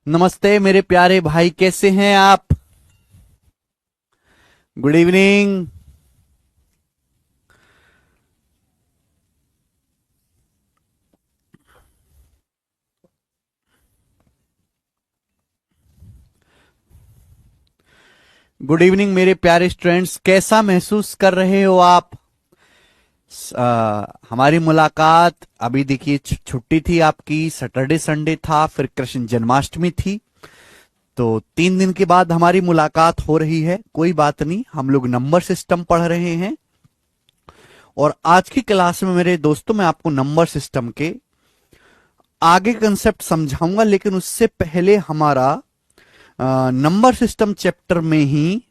नमस्ते मेरे प्यारे भाई, कैसे हैं आप? Good evening. गुड इवनिंग मेरे प्यारे स्टूडेंट्स, कैसा महसूस कर रहे हो आप? हमारी मुलाकात अभी देखिए, छुट्टी थी आपकी, सैटरडे संडे था, फिर कृष्ण जन्माष्टमी थी। तो 3 दिन के बाद हमारी मुलाकात हो रही है। कोई बात नहीं, हम लोग नंबर सिस्टम पढ़ रहे हैं और आज की क्लास में मेरे दोस्तों मैं आपको नंबर सिस्टम के आगे कंसेप्ट समझाऊंगा, लेकिन उससे पहले हमारा नंबर सिस्टम चैप्टर में ही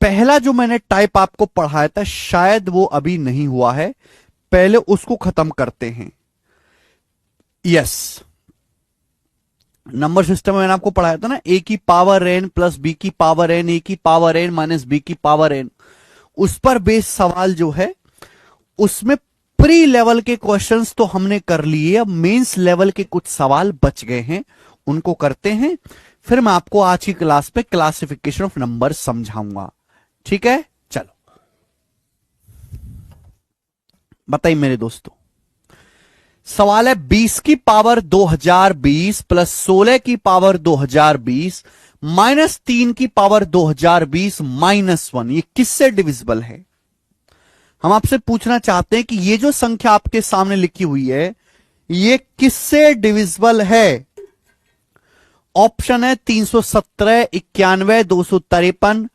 पहला जो मैंने टाइप आपको पढ़ाया था, शायद वो अभी नहीं हुआ है, पहले उसको खत्म करते हैं। यस, नंबर सिस्टम में मैंने आपको पढ़ाया था ना, ए की पावर एन प्लस बी की पावर एन, ए की पावर एन माइनस बी की पावर एन। उस पर बेस सवाल जो है, उसमें प्री लेवल के क्वेश्चंस तो हमने कर लिए, अब मेंस लेवल के कुछ सवाल बच गए हैं, उनको करते हैं। फिर मैं आपको आज की क्लास में क्लासिफिकेशन ऑफ नंबर समझाऊंगा। ठीक है, चलो बताइए मेरे दोस्तों। सवाल है 20 की पावर 2020 प्लस 16 की पावर 2020 माइनस 3 की पावर 2020 माइनस 1, ये किससे डिविजिबल है? हम आपसे पूछना चाहते हैं कि ये जो संख्या आपके सामने लिखी हुई है, ये किससे डिविजिबल है? ऑप्शन है 317, 91, 253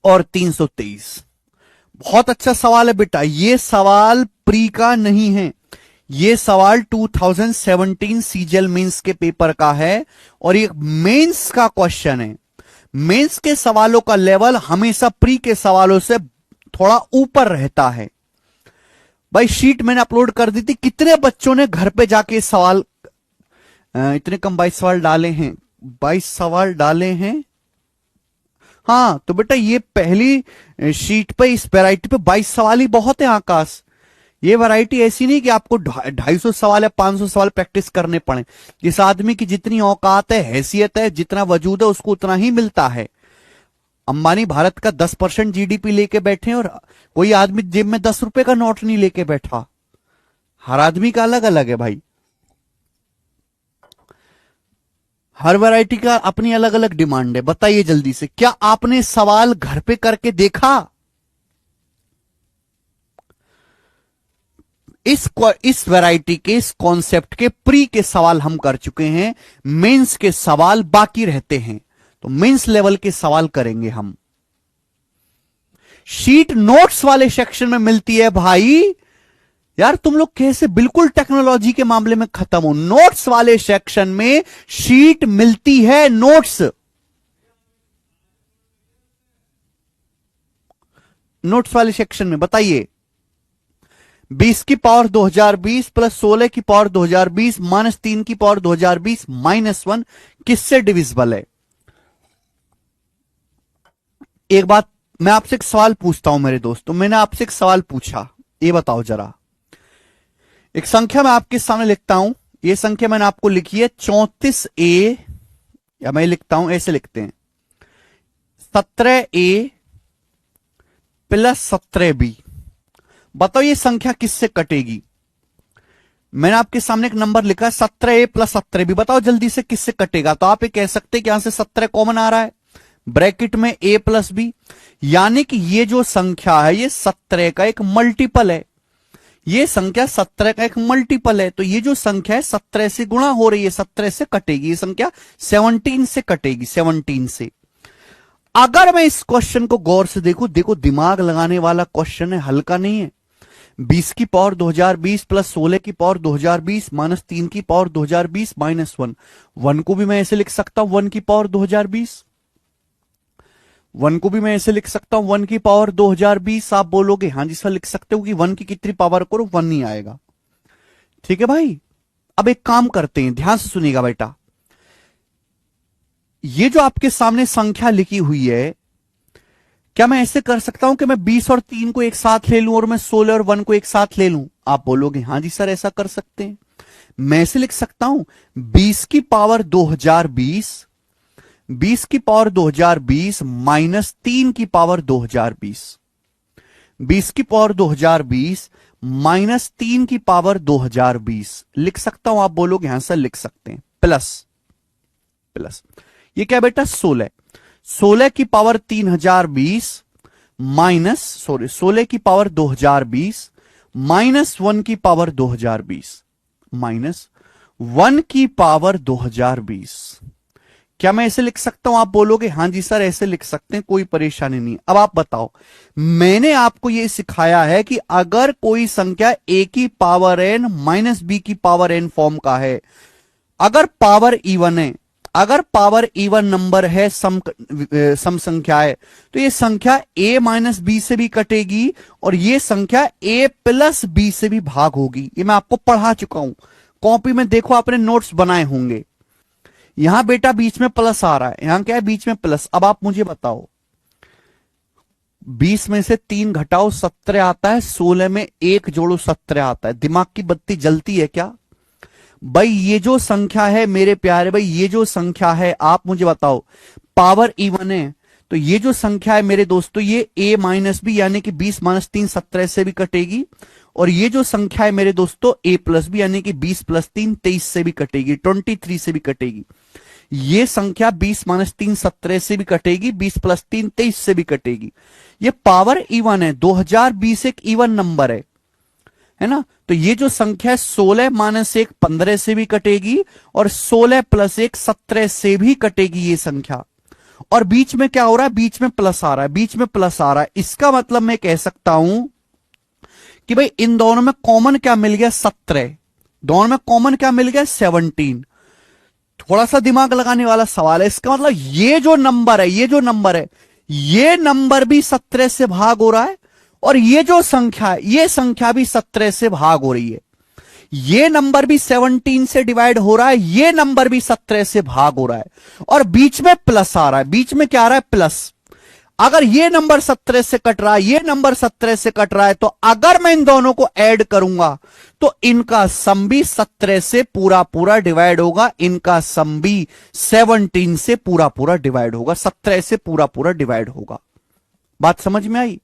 और 323। बहुत अच्छा सवाल है बेटा, ये सवाल प्री का नहीं है, ये सवाल 2017 सीजीएल मेंस के पेपर का है और ये मेंस का क्वेश्चन है। मेंस के सवालों का लेवल हमेशा प्री के सवालों से थोड़ा ऊपर रहता है। भाई शीट मैंने अपलोड कर दी थी, कितने बच्चों ने घर पे जाके सवाल, इतने कम 22 सवाल डाले हैं? 22 सवाल डाले हैं। हाँ तो बेटा ये पहली शीट पे, इस वैरायटी पे 22 सवाल ही बहुत है आकाश। ये वैरायटी ऐसी नहीं कि आपको 250 सवाल या 500 सवाल प्रैक्टिस करने पड़े। जिस आदमी की जितनी औकात है, हैसियत है, जितना वजूद है, उसको उतना ही मिलता है। अंबानी भारत का 10% जीडीपी लेके बैठे और कोई आदमी जेब में 10 रुपए का नोट नहीं लेके बैठा। हर आदमी का अलग अलग है भाई, हर वैरायटी का अपनी अलग अलग डिमांड है। बताइए जल्दी से, क्या आपने सवाल घर पे करके देखा? इस वैरायटी के, इस कॉन्सेप्ट के प्री के सवाल हम कर चुके हैं, मेंस के सवाल बाकी रहते हैं, तो मेंस लेवल के सवाल करेंगे हम। शीट नोट्स वाले सेक्शन में मिलती है भाई। यार तुम लोग कैसे बिल्कुल टेक्नोलॉजी के मामले में खत्म हो। नोट्स वाले सेक्शन में शीट मिलती है, नोट्स, नोट्स वाले सेक्शन में। बताइए, 20 की पावर 2020 प्लस 16 की पावर 2020 माइनस 3 की पावर 2020 माइनस 1 किससे डिविजिबल है? एक बात मैं आपसे एक सवाल पूछता हूं मेरे दोस्तों, मैंने आपसे एक सवाल पूछा, ये बताओ जरा। एक संख्या मैं आपके सामने लिखता हूं, ये संख्या मैंने आपको लिखी है 34A, या मैं लिखता हूं, ऐसे लिखते हैं 17A प्लस 17B। बताओ ये संख्या किससे कटेगी? मैंने आपके सामने एक नंबर लिखा है 17A प्लस 17B, बताओ जल्दी से किससे कटेगा? तो आप ये कह सकते हैं कि यहां से 17 कॉमन आ रहा है, ब्रैकेट में A प्लस B, यानी कि ये जो संख्या है ये 17 का एक मल्टीपल है। ये संख्या 17 का एक मल्टीपल है, तो ये जो संख्या है 17 से गुणा हो रही है, 17 से कटेगी, ये संख्या 17 से कटेगी, 17 से। अगर मैं इस क्वेश्चन को गौर से देखूं, देखो दिमाग लगाने वाला क्वेश्चन है, हल्का नहीं है। 20 की पावर 2020 प्लस 16 की पावर 2020 माइनस 3 की पावर 2020 माइनस 1, 1 को भी मैं ऐसे लिख सकता हूं 1 की पावर 2020, 1 को भी मैं ऐसे लिख सकता हूं 1 की पावर 2020। आप बोलोगे हाँ जी सर लिख सकते हो कि 1 की कितनी पावर करो, 1 नहीं आएगा। ठीक है भाई, अब एक काम करते हैं, ध्यान से सुनिएगा बेटा। ये जो आपके सामने संख्या लिखी हुई है, क्या मैं ऐसे कर सकता हूं कि मैं 20 और 3 को एक साथ ले लूं और मैं 16 और 1 को एक साथ ले लूं? आप बोलोगे हां जी सर ऐसा कर सकते हैं। मैं ऐसे लिख सकता हूं 20 की पावर 2020, 20 की पावर 2020 माइनस 3 की पावर 2020, 20 की पावर 2020 माइनस 3 की पावर 2020 लिख सकता हूं? आप बोलोगे हां सर लिख सकते हैं। प्लस प्लस ये क्या बेटा 16, 16 की पावर 3020 माइनस 16 की पावर 2020 माइनस 1 की पावर 2020 माइनस 1 की पावर 2020। क्या मैं ऐसे लिख सकता हूं? आप बोलोगे हां जी सर ऐसे लिख सकते हैं, कोई परेशानी नहीं। अब आप बताओ, मैंने आपको यह सिखाया है कि अगर कोई संख्या a की पावर n माइनस b की पावर n फॉर्म का है, अगर पावर इवन है, अगर पावर इवन नंबर है, सम संख्या है, तो ये संख्या a माइनस बी से भी कटेगी और ये संख्या a प्लस बी से भी भाग होगी। ये मैं आपको पढ़ा चुका हूं, कॉपी में देखो आपने नोट्स बनाए होंगे। यहां बेटा बीच में प्लस आ रहा है, यहां क्या है बीच में प्लस। अब आप मुझे बताओ 20 में से 3 घटाओ 17 आता है, 16 में 1 जोड़ो 17 आता है। दिमाग की बत्ती जलती है क्या भाई? ये जो संख्या है मेरे प्यारे भाई, ये जो संख्या है आप मुझे बताओ, पावर इवन है तो ये जो संख्या है मेरे दोस्तों ये a माइनस बी यानी कि 20 माइनस 3 17 से भी कटेगी, और ये जो संख्या है मेरे दोस्तों a प्लस बी यानी कि 20 प्लस 3 23 से भी कटेगी, 23 से भी कटेगी। ये संख्या 20 माइनस 3 17 से भी कटेगी, 20 प्लस 3 23 से भी कटेगी। ये पावर इवन है, 2020 एक इवन नंबर है ना? तो ये जो संख्या है 16 माइनस 1 15 से भी कटेगी और 16 प्लस 1 17 से भी कटेगी ये संख्या। और बीच में क्या हो रहा है? बीच में प्लस आ रहा है, बीच में प्लस आ रहा है। इसका मतलब मैं कह सकता हूं कि भाई इन दोनों में कॉमन क्या मिल गया? 17। दोनों में कॉमन क्या मिल गया? 17। थोड़ा सा दिमाग लगाने वाला सवाल है। इसका मतलब ये जो नंबर है, ये जो नंबर है, ये नंबर भी 17 से भाग हो रहा है और ये जो संख्या है, ये संख्या भी 17 से भाग हो रही है। ये नंबर भी 17 से डिवाइड हो रहा है, ये नंबर भी 17 से भाग हो रहा है और बीच में प्लस आ रहा है। बीच में क्या आ रहा है? प्लस। अगर ये नंबर 17 से कट रहा है, ये नंबर 17 से कट रहा है, तो अगर मैं इन दोनों को ऐड करूंगा तो इनका सम भी 17 से पूरा पूरा डिवाइड होगा, इनका सम भी 17 से पूरा पूरा डिवाइड होगा, 17 से पूरा पूरा डिवाइड होगा। बात समझ में आई?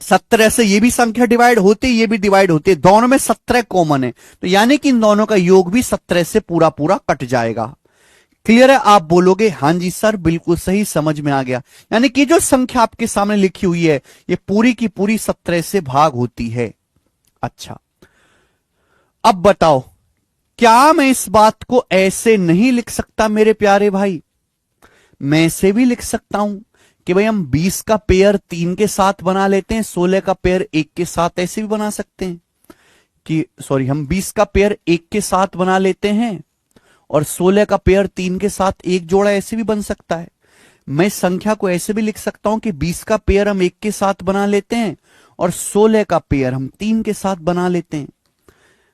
17 से ये भी संख्या डिवाइड होती है, ये भी डिवाइड होती है, दोनों में 17 कॉमन है, तो यानी कि इन दोनों का योग भी 17 से पूरा पूरा कट जाएगा। क्लियर है? आप बोलोगे हां जी सर बिल्कुल सही, समझ में आ गया। यानी कि जो संख्या आपके सामने लिखी हुई है ये पूरी की पूरी 17 से भाग होती है। अच्छा, अब बताओ क्या मैं इस बात को ऐसे नहीं लिख सकता मेरे प्यारे भाई? मैं ऐसे भी लिख सकता हूं कि भाई हम 20 का पेयर 3 के साथ बना लेते हैं, 16 का पेयर 1 के साथ, ऐसे भी बना सकते हैं कि हम 20 का पेयर 1 के साथ बना लेते हैं और 16 का पेयर 3 के साथ एक जोड़ा, ऐसे भी बन सकता है। मैं इस संख्या को ऐसे भी लिख सकता हूं कि 20 का पेयर हम 1 के साथ बना लेते हैं और 16 का पेयर हम 3 के साथ बना लेते हैं।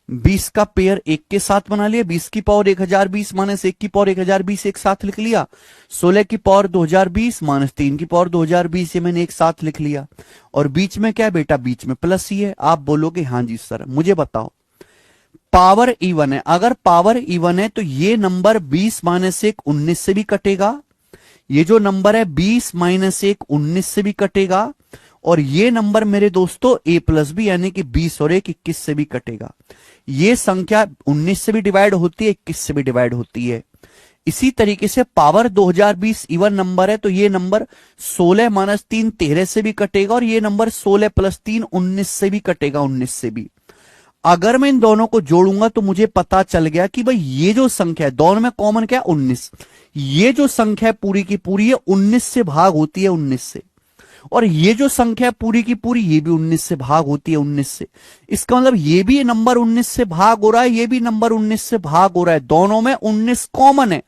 20 का पेयर 1 के साथ बना लिया, 20 की पावर 1020 माइनस 1 की पावर 1020 एक साथ लिख लिया, 16 की पावर 2020 माइनस 3 की पावर 2020 ये मैंने एक साथ लिख लिया। और बीच में क्या है बेटा? बीच में प्लस ही है। आप बोलोगे हां जी सर। मुझे बताओ पावर इवन है, अगर पावर इवन है तो ये नंबर 20 माइनस 1 19 से भी कटेगा, ये जो नंबर है 20 माइनस 1 19 से भी कटेगा, और ये नंबर मेरे दोस्तों a प्लस बी यानी कि 20 और 1 21 से भी कटेगा। ये संख्या 19 से भी डिवाइड होती है, 21 से भी डिवाइड होती है। इसी तरीके से पावर 2020 इवन नंबर है तो ये नंबर 16 माइनस 3 13 से भी कटेगा और ये नंबर 16 प्लस 3 19 से भी कटेगा, 19 से भी। अगर मैं इन दोनों को जोड़ूंगा तो मुझे पता चल गया कि भाई ये जो संख्या है दोनों में कॉमन क्या है? 19। ये जो संख्या है पूरी की पूरी है 19 से भाग होती है, 19 से, और ये जो संख्या है पूरी की पूरी ये भी 19 से भाग होती है, 19 से। इसका मतलब ये भी नंबर 19 से भाग हो रहा है, ये भी नंबर 19 से भाग हो रहा है, दोनों में 19 कॉमन है।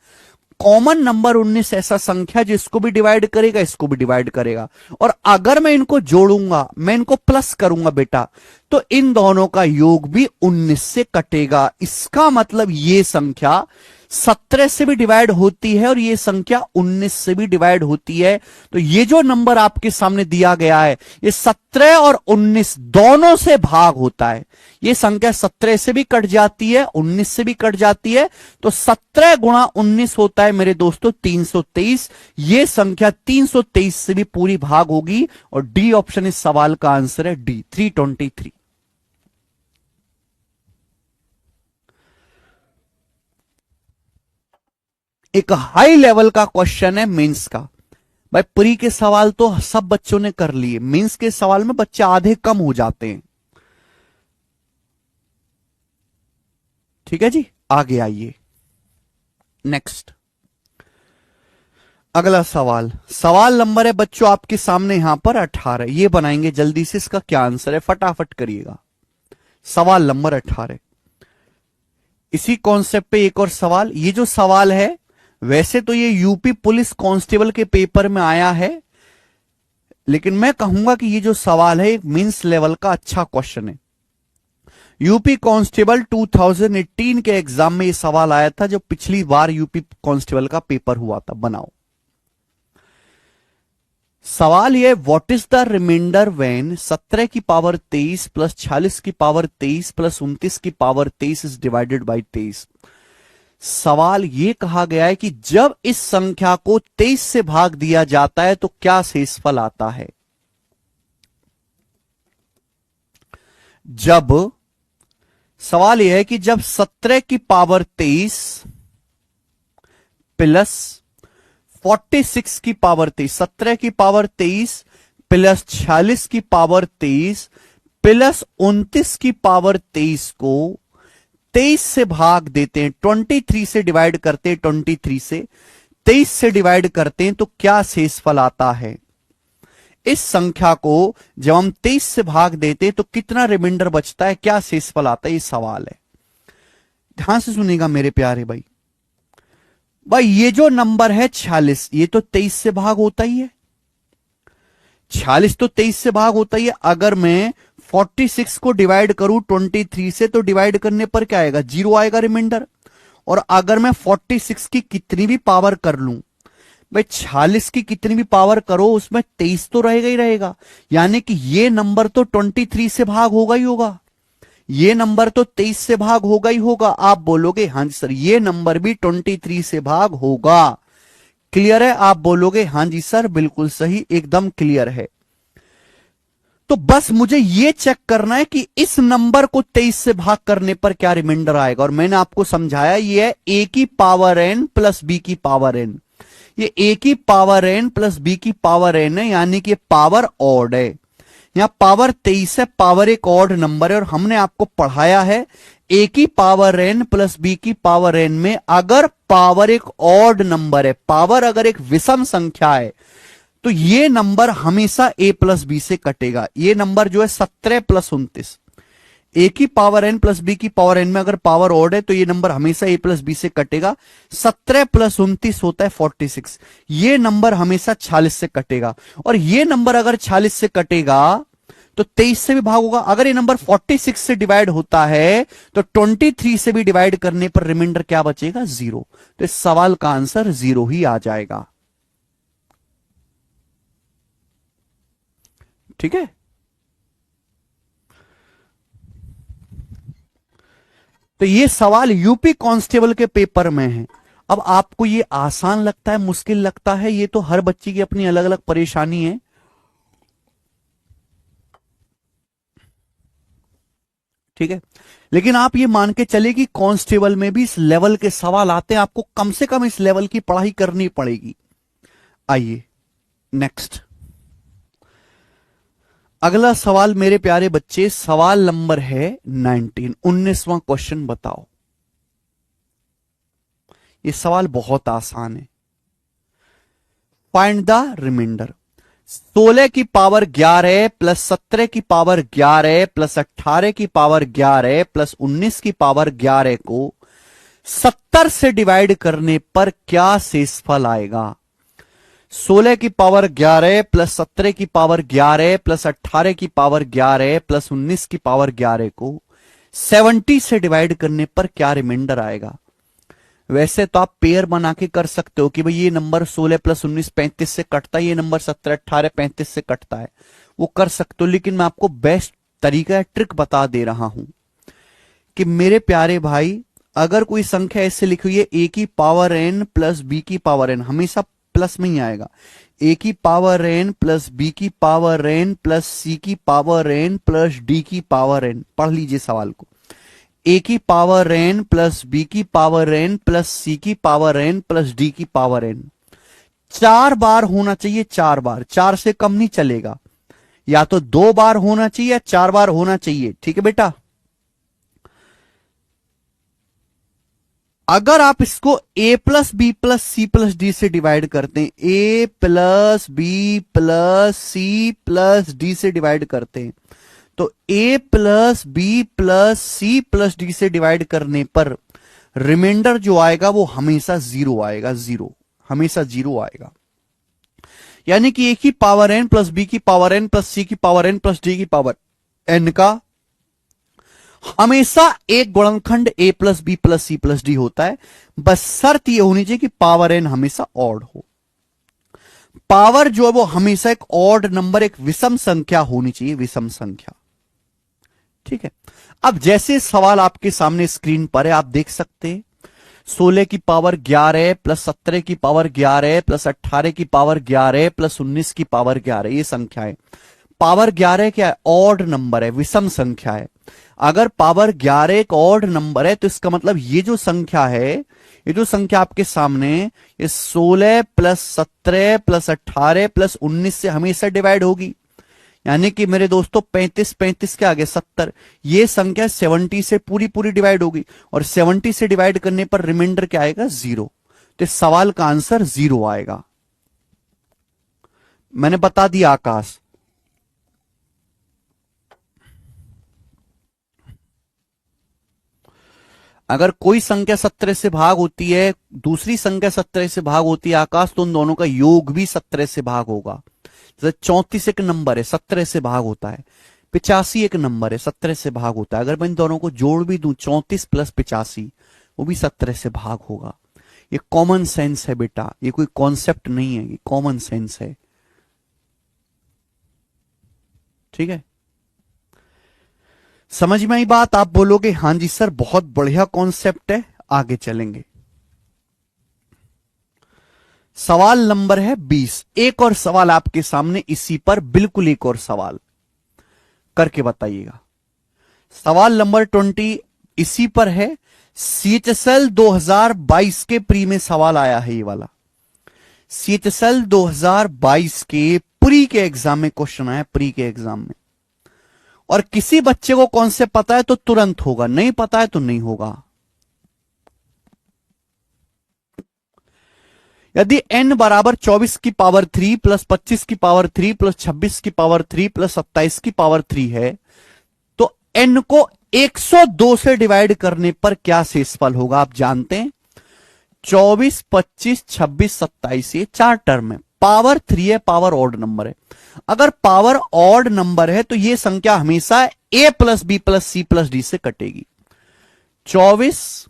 कॉमन नंबर 19 ऐसा संख्या जिसको भी डिवाइड करेगा इसको भी डिवाइड करेगा, और अगर मैं इनको जोड़ूंगा, मैं इनको प्लस करूंगा बेटा, तो इन दोनों का योग भी 19 से कटेगा। इसका मतलब ये संख्या 17 से भी डिवाइड होती है और ये संख्या 19 से भी डिवाइड होती है। तो ये जो नंबर आपके सामने दिया गया है, ये 17 और 19 दोनों से भाग होता है। ये संख्या 17 से भी कट जाती है, 19 से भी कट जाती है। तो 17 गुणा 19 होता है मेरे दोस्तों 323। ये संख्या 323 से भी पूरी भाग होगी और डी ऑप्शन इस सवाल का आंसर है, डी 323। एक हाई लेवल का क्वेश्चन है मेंस का। भाई प्री के सवाल तो सब बच्चों ने कर लिए, मेंस के सवाल में बच्चे आधे कम हो जाते हैं। ठीक है जी, आगे आइए। नेक्स्ट अगला सवाल, सवाल नंबर है बच्चों आपके सामने यहां पर 18। ये बनाएंगे जल्दी से, इसका क्या आंसर है फटाफट करिएगा। सवाल नंबर 18, इसी कॉन्सेप्ट पे एक और सवाल। ये जो सवाल है वैसे तो ये यूपी पुलिस कांस्टेबल के पेपर में आया है, लेकिन मैं कहूंगा कि ये जो सवाल है एक मेंस लेवल का अच्छा क्वेश्चन है। यूपी कांस्टेबल 2018 के एग्जाम में ये सवाल आया था, जो पिछली बार यूपी कांस्टेबल का पेपर हुआ था। बनाओ सवाल ये, what is the remainder when 17 की पावर 23 प्लस 46 की पावर 23 प्लस 29 की पावर 23 इज डिवाइडेड बाई 23। सवाल ये कहा गया है कि जब इस संख्या को 23 से भाग दिया जाता है तो क्या शेषफल आता है। जब सवाल यह है कि जब 17 की पावर 23 प्लस 46 की पावर 23, 17 की पावर 23 प्लस 46 की पावर 23 प्लस 29 की पावर 23 को 23 से भाग देते हैं, 23 से डिवाइड करते हैं, 23 से 23 से डिवाइड करते हैं तो क्या शेषफल आता है। इस संख्या को जब हम 23 से भाग देते हैं तो कितना रिमाइंडर बचता है, क्या शेषफल आता है, ये सवाल है। ध्यान से सुनिएगा मेरे प्यारे भाई। भाई ये जो नंबर है 46, ये तो 23 से भाग होता ही है। 46 तो 23 से भाग होता ही है। अगर मैं 46 को डिवाइड करूं 23 से तो डिवाइड करने पर क्या आएगा, 0 आएगा रिमाइंडर। और अगर मैं 46 की कितनी भी पावर कर लूं, भाई 46 की कितनी भी पावर करो उसमें 23 तो रहेगा ही रहेगा, यानी कि ये नंबर तो 23 से भाग होगा ही होगा। ये नंबर तो 23 से भाग होगा ही होगा। आप बोलोगे हां जी सर ये नंबर भी 23 से भाग होगा। क्लियर है? आप बोलोगे हां जी सर बिल्कुल सही, एकदम क्लियर है। तो बस मुझे यह चेक करना है कि इस नंबर को 23 से भाग करने पर क्या रिमाइंडर आएगा। और मैंने आपको समझाया ये है a की पावर n प्लस b की पावर n। ये a की पावर n प्लस b की पावर n है, यानी कि पावर ऑड है। यहां पावर 23 है, पावर एक ऑड नंबर है। और हमने आपको पढ़ाया है a की पावर n प्लस b की पावर n में अगर पावर एक ऑड नंबर है, पावर अगर एक विषम संख्या है, तो ये नंबर हमेशा a प्लस बी से कटेगा। ये नंबर जो है 17 प्लस 29, a की पावर n प्लस b की पावर n में अगर पावर ऑड है तो ये नंबर हमेशा a प्लस बी से कटेगा। 17 प्लस 29 होता है 46, ये नंबर हमेशा 46 से कटेगा। और ये नंबर अगर 46 से कटेगा तो 23 से भी भाग होगा। अगर ये नंबर 46 से डिवाइड होता है तो 23 से भी डिवाइड करने पर रिमाइंडर क्या बचेगा, 0। तो इस सवाल का आंसर 0 ही आ जाएगा। ठीक है, तो ये सवाल यूपी कांस्टेबल के पेपर में है। अब आपको ये आसान लगता है, मुश्किल लगता है, ये तो हर बच्चे की अपनी अलग अलग परेशानी है। ठीक है, लेकिन आप ये मान के चले कि कांस्टेबल में भी इस लेवल के सवाल आते हैं, आपको कम से कम इस लेवल की पढ़ाई करनी पड़ेगी। आइए नेक्स्ट, अगला सवाल मेरे प्यारे बच्चे, सवाल नंबर है 19, 19वां क्वेश्चन बताओ। ये सवाल बहुत आसान है। Find the remainder. 16 की पावर 11 प्लस 17 की पावर 11 प्लस 18 की पावर 11 प्लस 19 की पावर 11 को 70 से डिवाइड करने पर क्या शेषफल आएगा। 16 की पावर 11 प्लस 17 की पावर 11 प्लस 18 की पावर 11 प्लस 19 की पावर 11 को 70 से डिवाइड करने पर क्या रिमाइंडर आएगा। वैसे तो आप पेयर बना के कर सकते हो कि भाई ये नंबर 16 प्लस 19 35 से कटता है, ये नंबर 17 18 35 से कटता है, वो कर सकते हो। लेकिन मैं आपको बेस्ट तरीका है, ट्रिक बता दे रहा हूं कि मेरे प्यारे भाई, अगर कोई संख्या ऐसे लिखी हुई है ए की पावर एन प्लस बी की पावर एन, हमेशा प्लस में ही आएगा। ए की पावर एन प्लस बी की पावर एन प्लस सी की पावर एन प्लस डी की पावर एन। पढ़ लीजिए सवाल को। ए की पावर एन प्लस बी की पावर एन प्लस सी की पावर एन प्लस डी की पावर एन। 4 बार होना चाहिए, 4 बार, 4 से कम नहीं चलेगा। या तो 2 बार होना चाहिए या 4 बार होना चाहिए, ठीक है बेटा। अगर आप इसको a plus B plus C plus D से डिवाइड करते हैं, a plus B plus C plus D से डिवाइड करते हैं, तो a plus B plus C plus D से डिवाइड करने पर रिमाइंडर जो आएगा वो हमेशा 0 आएगा, 0, हमेशा 0 आएगा। यानी कि a की पावर n प्लस बी की पावर n प्लस सी की पावर n प्लस डी की पावर n का हमेशा एक गुणनखंड a plus B plus C plus D होता है। बस शर्त यह होनी चाहिए कि पावर n हमेशा ऑड हो। पावर जो है वो हमेशा एक ऑड नंबर, एक विषम संख्या होनी चाहिए, विषम संख्या। ठीक है। अब जैसे सवाल आपके सामने स्क्रीन पर है, आप देख सकते हैं 16 की पावर 11 प्लस 17 की पावर 11 प्लस 18 की पावर 11 प्लस 19 की पावर 11, ये संख्या है। पावर 11 क्या है? ऑड नंबर है, विषम संख्या है। अगर पावर 11 एक ऑड नंबर है तो इसका मतलब ये जो संख्या है, ये जो संख्या आपके सामने, ये 16 प्लस 17 प्लस 18 प्लस 19 से हमेशा डिवाइड होगी। यानी कि मेरे दोस्तों 35 35 के आगे 70, ये संख्या 70 से पूरी पूरी डिवाइड होगी, और 70 से डिवाइड करने पर रिमाइंडर क्या आएगा? 0। तो इस सवाल का आंसर 0 आएगा। मैंने बता दिया आकाश। अगर कोई संख्या 17 से भाग होती है, दूसरी संख्या 17 से भाग होती है आकाश, तो उन दोनों का योग भी 17 से भाग होगा। जैसे 34 एक नंबर है, 17 से भाग होता है। 85 एक नंबर है, 17 से भाग होता है। अगर मैं इन दोनों को जोड़ भी दूं, 34 प्लस 85, वो भी 17 से भाग होगा। ये कॉमन सेंस है बेटा, ये कोई कॉन्सेप्ट नहीं है, ये कॉमन सेंस है। ठीक है, समझ में आई बात? आप बोलोगे हां जी सर, बहुत बढ़िया कॉन्सेप्ट है, आगे चलेंगे। सवाल नंबर है 20। एक और सवाल आपके सामने इसी पर, बिल्कुल एक और सवाल करके बताइएगा। सवाल नंबर 20 इसी पर है। सीएचएसएल 2022 के प्री में सवाल आया है ये वाला। सीएचएसएल 2022 के प्री के एग्जाम में क्वेश्चन आया, प्री के एग्जाम में। और किसी बच्चे को कौन से पता है तो तुरंत होगा, नहीं पता है तो नहीं होगा। यदि n बराबर 24 की पावर 3 प्लस 25 की पावर 3 प्लस 26 की पावर 3 प्लस 27 की पावर 3 है, तो n को 102 से डिवाइड करने पर क्या शेषफल होगा? आप जानते हैं 24 25 26 27, ये 4 टर्म है। पावर 3 है, पावर ऑड नंबर है। अगर पावर ऑड नंबर है तो यह संख्या हमेशा a plus B plus C plus D से कटेगी। 24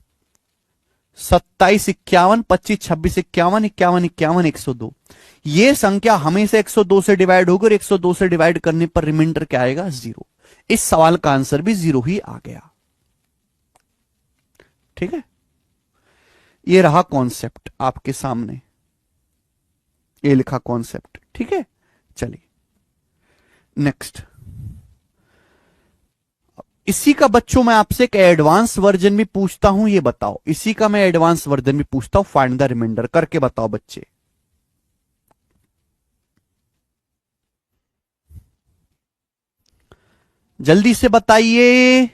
27 51 25 26 51 51 51 102, ये संख्या हमेशा 102 से डिवाइड होगी, और 102 से डिवाइड करने पर रिमाइंडर क्या आएगा? 0। इस सवाल का आंसर भी 0 ही आ गया। ठीक है, ये रहा कॉन्सेप्ट आपके सामने, ये लिखा कॉन्सेप्ट। ठीक है, चलिए नेक्स्ट। इसी का बच्चों मैं आपसे एक एडवांस वर्जन भी पूछता हूं, ये बताओ। इसी का मैं एडवांस वर्जन भी पूछता हूं, फाइंड द रिमाइंडर करके बताओ बच्चे। जल्दी से बताइए,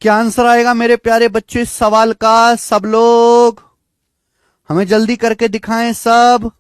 क्या आंसर आएगा मेरे प्यारे बच्चों इस सवाल का? सब लोग हमें जल्दी करके दिखाएं सब।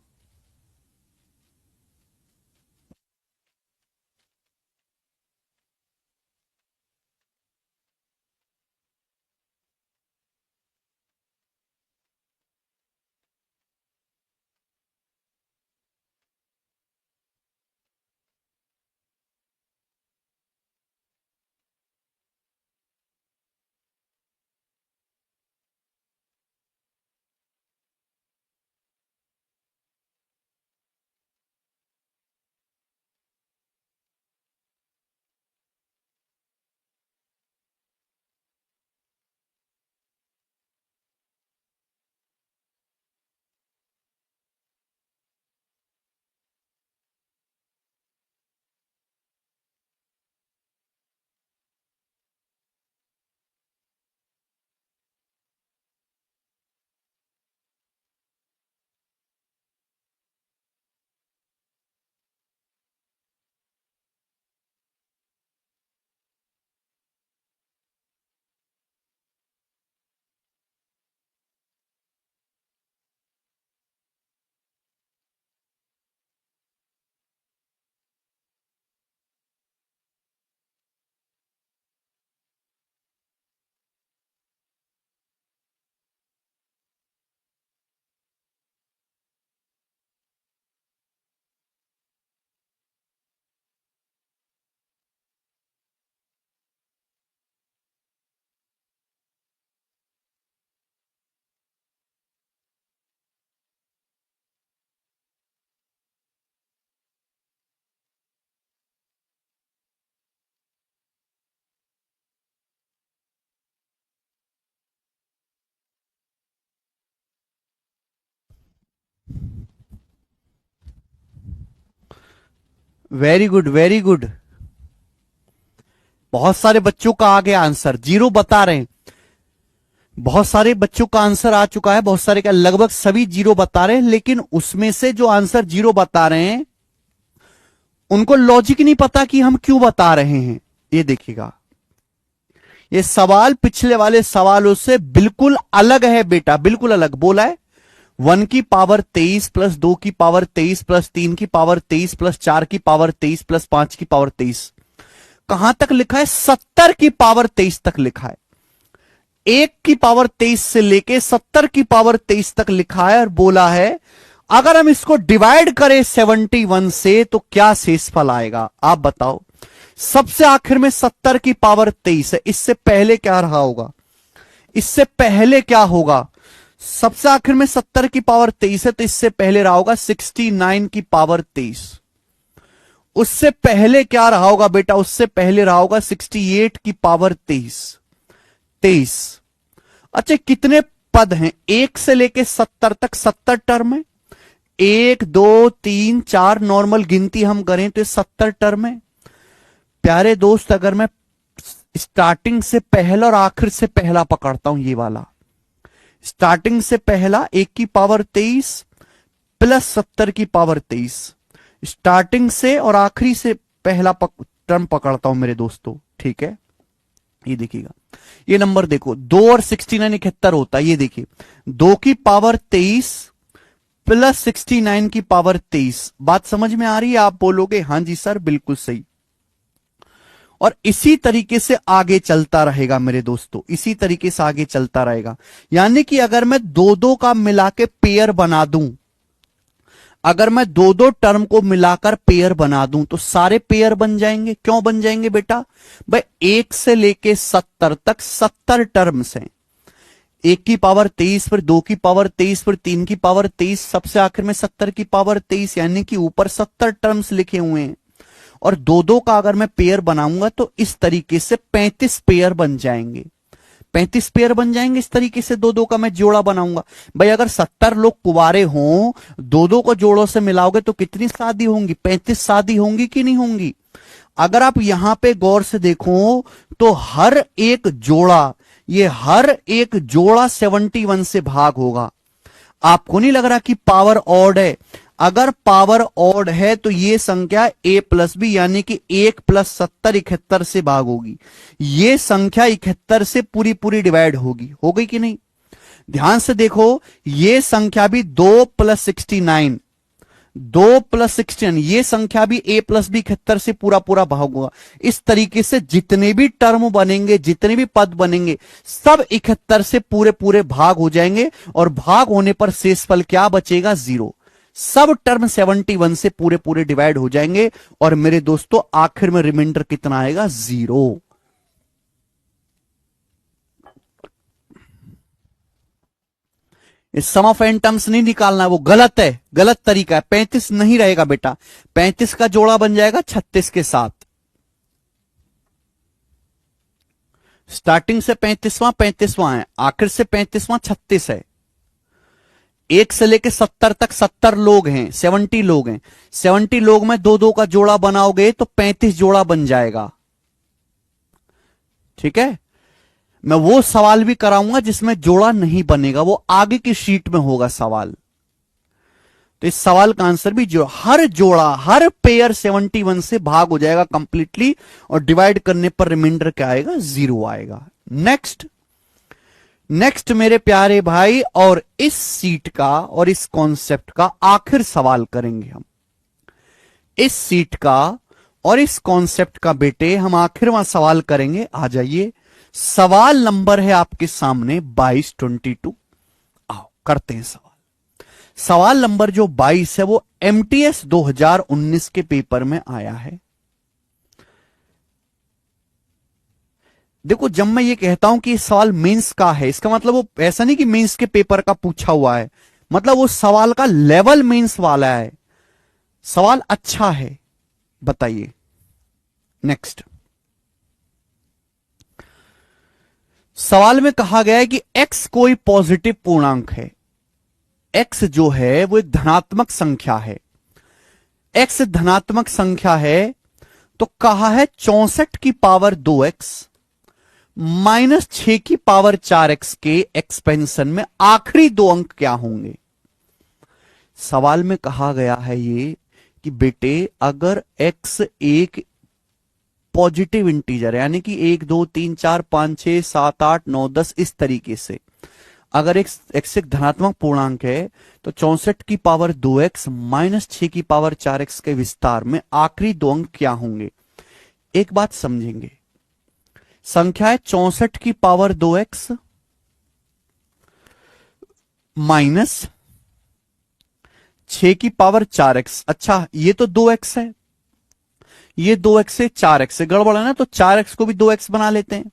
Very good very good. बहुत सारे बच्चों का आ गया आंसर, जीरो बता रहे हैं। बहुत सारे बच्चों का आंसर आ चुका है, बहुत सारे का, लगभग सभी जीरो बता रहे हैं। लेकिन उसमें से जो आंसर जीरो बता रहे हैं उनको लॉजिक नहीं पता कि हम क्यों बता रहे हैं। ये देखिएगा, ये सवाल पिछले वाले सवालों से बिल्कुल अलग है बेटा, बिल्कुल अलग। बोला है 1 की पावर 23 प्लस 2 की पावर 23 प्लस 3 की पावर 23 प्लस 4 की पावर 23 प्लस 5 की पावर 23। कहां तक लिखा है? 70 की पावर 23 तक लिखा है। 1 की पावर 23 से लेके 70 की पावर 23 तक लिखा है। और बोला है अगर हम इसको डिवाइड करें 71 से तो क्या शेषफल आएगा? आप बताओ। सबसे आखिर में 70 की पावर 23 है, इससे पहले क्या रहा होगा? इससे पहले क्या होगा? सबसे आखिर में 70 की पावर 23 है, तो इससे पहले रहा होगा 69 की पावर 23। उससे पहले क्या रहा होगा बेटा? उससे पहले रहा होगा 68 की पावर 23। अच्छा, कितने पद हैं? 1 से लेके 70 तक 70 टर्म है। 1 2 3 4 नॉर्मल गिनती हम करें तो 70 टर्म है। प्यारे दोस्त, अगर मैं स्टार्टिंग से पहला और आखिर से पहला पकड़ता हूं, ये वाला स्टार्टिंग से पहला 1 की पावर 23 प्लस 70 की पावर 23, स्टार्टिंग से और आखिरी से पहला टर्म पकड़ता हूं मेरे दोस्तों, ठीक है? ये देखिएगा, ये नंबर देखो, 2 और 69 71 होता है। ये देखिए, 2 की पावर 23 प्लस 69 की पावर 23। बात समझ में आ रही है? आप बोलोगे हां जी सर, बिल्कुल सही। और इसी तरीके से आगे चलता रहेगा मेरे दोस्तों, इसी तरीके से आगे चलता रहेगा। यानी कि अगर मैं दो दो का मिला के पेयर बना दूं, अगर मैं दो दो टर्म को मिलाकर पेयर बना दूं तो सारे पेयर बन जाएंगे। क्यों बन जाएंगे बेटा? भाई 1 से लेके 70 तक 70 टर्म्स हैं। 1 की पावर 23 फिर 2 की पावर 23 फिर 3 की पावर 23, सबसे आखिर में 70 की पावर 23, यानी कि ऊपर 70 टर्म्स लिखे हुए हैं। और दो दो का अगर मैं पेयर बनाऊंगा तो इस तरीके से 35 पेयर बन जाएंगे। 35 पेयर बन जाएंगे इस तरीके से, दो दो का मैं जोड़ा बनाऊंगा। भाई अगर 70 लोग कुंवारे हों, दो दो को जोड़ों से मिलाओगे तो कितनी शादी होंगी? 35 शादी होंगी कि नहीं होंगी? अगर आप यहां पे गौर से देखो तो हर एक जोड़ा, ये हर एक जोड़ा 71 से भाग होगा। आपको नहीं लग रहा कि पावर ऑड है? अगर पावर ऑड है तो ये संख्या a प्लस बी यानी कि 1 प्लस 70 71 से भाग होगी। ये संख्या 71 से पूरी पूरी डिवाइड होगी। हो गई कि नहीं? ध्यान से देखो, ये संख्या भी 2 प्लस 69, 2 प्लस 69, ये संख्या भी a प्लस बी 71 से पूरा पूरा भाग होगा। इस तरीके से जितने भी टर्म बनेंगे, जितने भी पद बनेंगे, सब 71 से पूरे पूरे भाग हो जाएंगे। और भाग होने पर शेषफल क्या बचेगा? 0। सब टर्म 71 से पूरे पूरे डिवाइड हो जाएंगे। और मेरे दोस्तों आखिर में रिमाइंडर कितना आएगा? 0। इस सम ऑफ एन टर्म्स नहीं निकालना है, वो गलत है, गलत तरीका है। 35 नहीं रहेगा बेटा, 35 का जोड़ा बन जाएगा 36 के साथ। स्टार्टिंग से 35वां है, आखिर से 35वां 36 है। 1 से लेके 70 तक 70 लोग हैं, 70 लोग हैं। 70 लोग में दो दो का जोड़ा बनाओगे तो 35 जोड़ा बन जाएगा। ठीक है? मैं वो सवाल भी कराऊंगा जिसमें जोड़ा नहीं बनेगा, वो आगे की शीट में होगा सवाल। तो इस सवाल का आंसर भी जो हर जोड़ा, हर पेयर 71 से भाग हो जाएगा कंप्लीटली। और डिवाइड करने पर रिमाइंडर क्या आएगा? 0 आएगा। नेक्स्ट मेरे प्यारे भाई, और इस सीट का और इस कॉन्सेप्ट का आखिर सवाल करेंगे हम। इस सीट का और इस कॉन्सेप्ट का बेटे हम आखिरवां सवाल करेंगे। आ जाइए, सवाल नंबर है आपके सामने 2222। आओ करते हैं सवाल। सवाल नंबर जो 22 है वो एमटीएस 2019 के पेपर में आया है। देखो, जब मैं ये कहता हूं कि सवाल मेंस का है, इसका मतलब वो ऐसा नहीं कि मेंस के पेपर का पूछा हुआ है, मतलब वो सवाल का लेवल मेंस वाला है। सवाल अच्छा है। बताइए नेक्स्ट। सवाल में कहा गया है कि x कोई पॉजिटिव पूर्णांक है। x जो है वो एक धनात्मक संख्या है। x धनात्मक संख्या है तो कहा है 64 की पावर 2x माइनस 6 की पावर 4x के एक्सपेंशन में आखिरी दो अंक क्या होंगे। सवाल में कहा गया है ये कि बेटे अगर x एक पॉजिटिव इंटीजर यानी कि 1 2 3 4 5 6 7 8 9 10 इस तरीके से अगर x एक धनात्मक पूर्णांक है तो 64 की पावर 2x माइनस 6 की पावर 4x के विस्तार में आखिरी दो अंक क्या होंगे। एक बात समझेंगे, संख्या है 64 की पावर 2x माइनस 6 की पावर 4x। अच्छा ये तो 2x है, ये 2x से 4x से गड़बड़ है ना, तो 4x को भी 2x बना लेते हैं।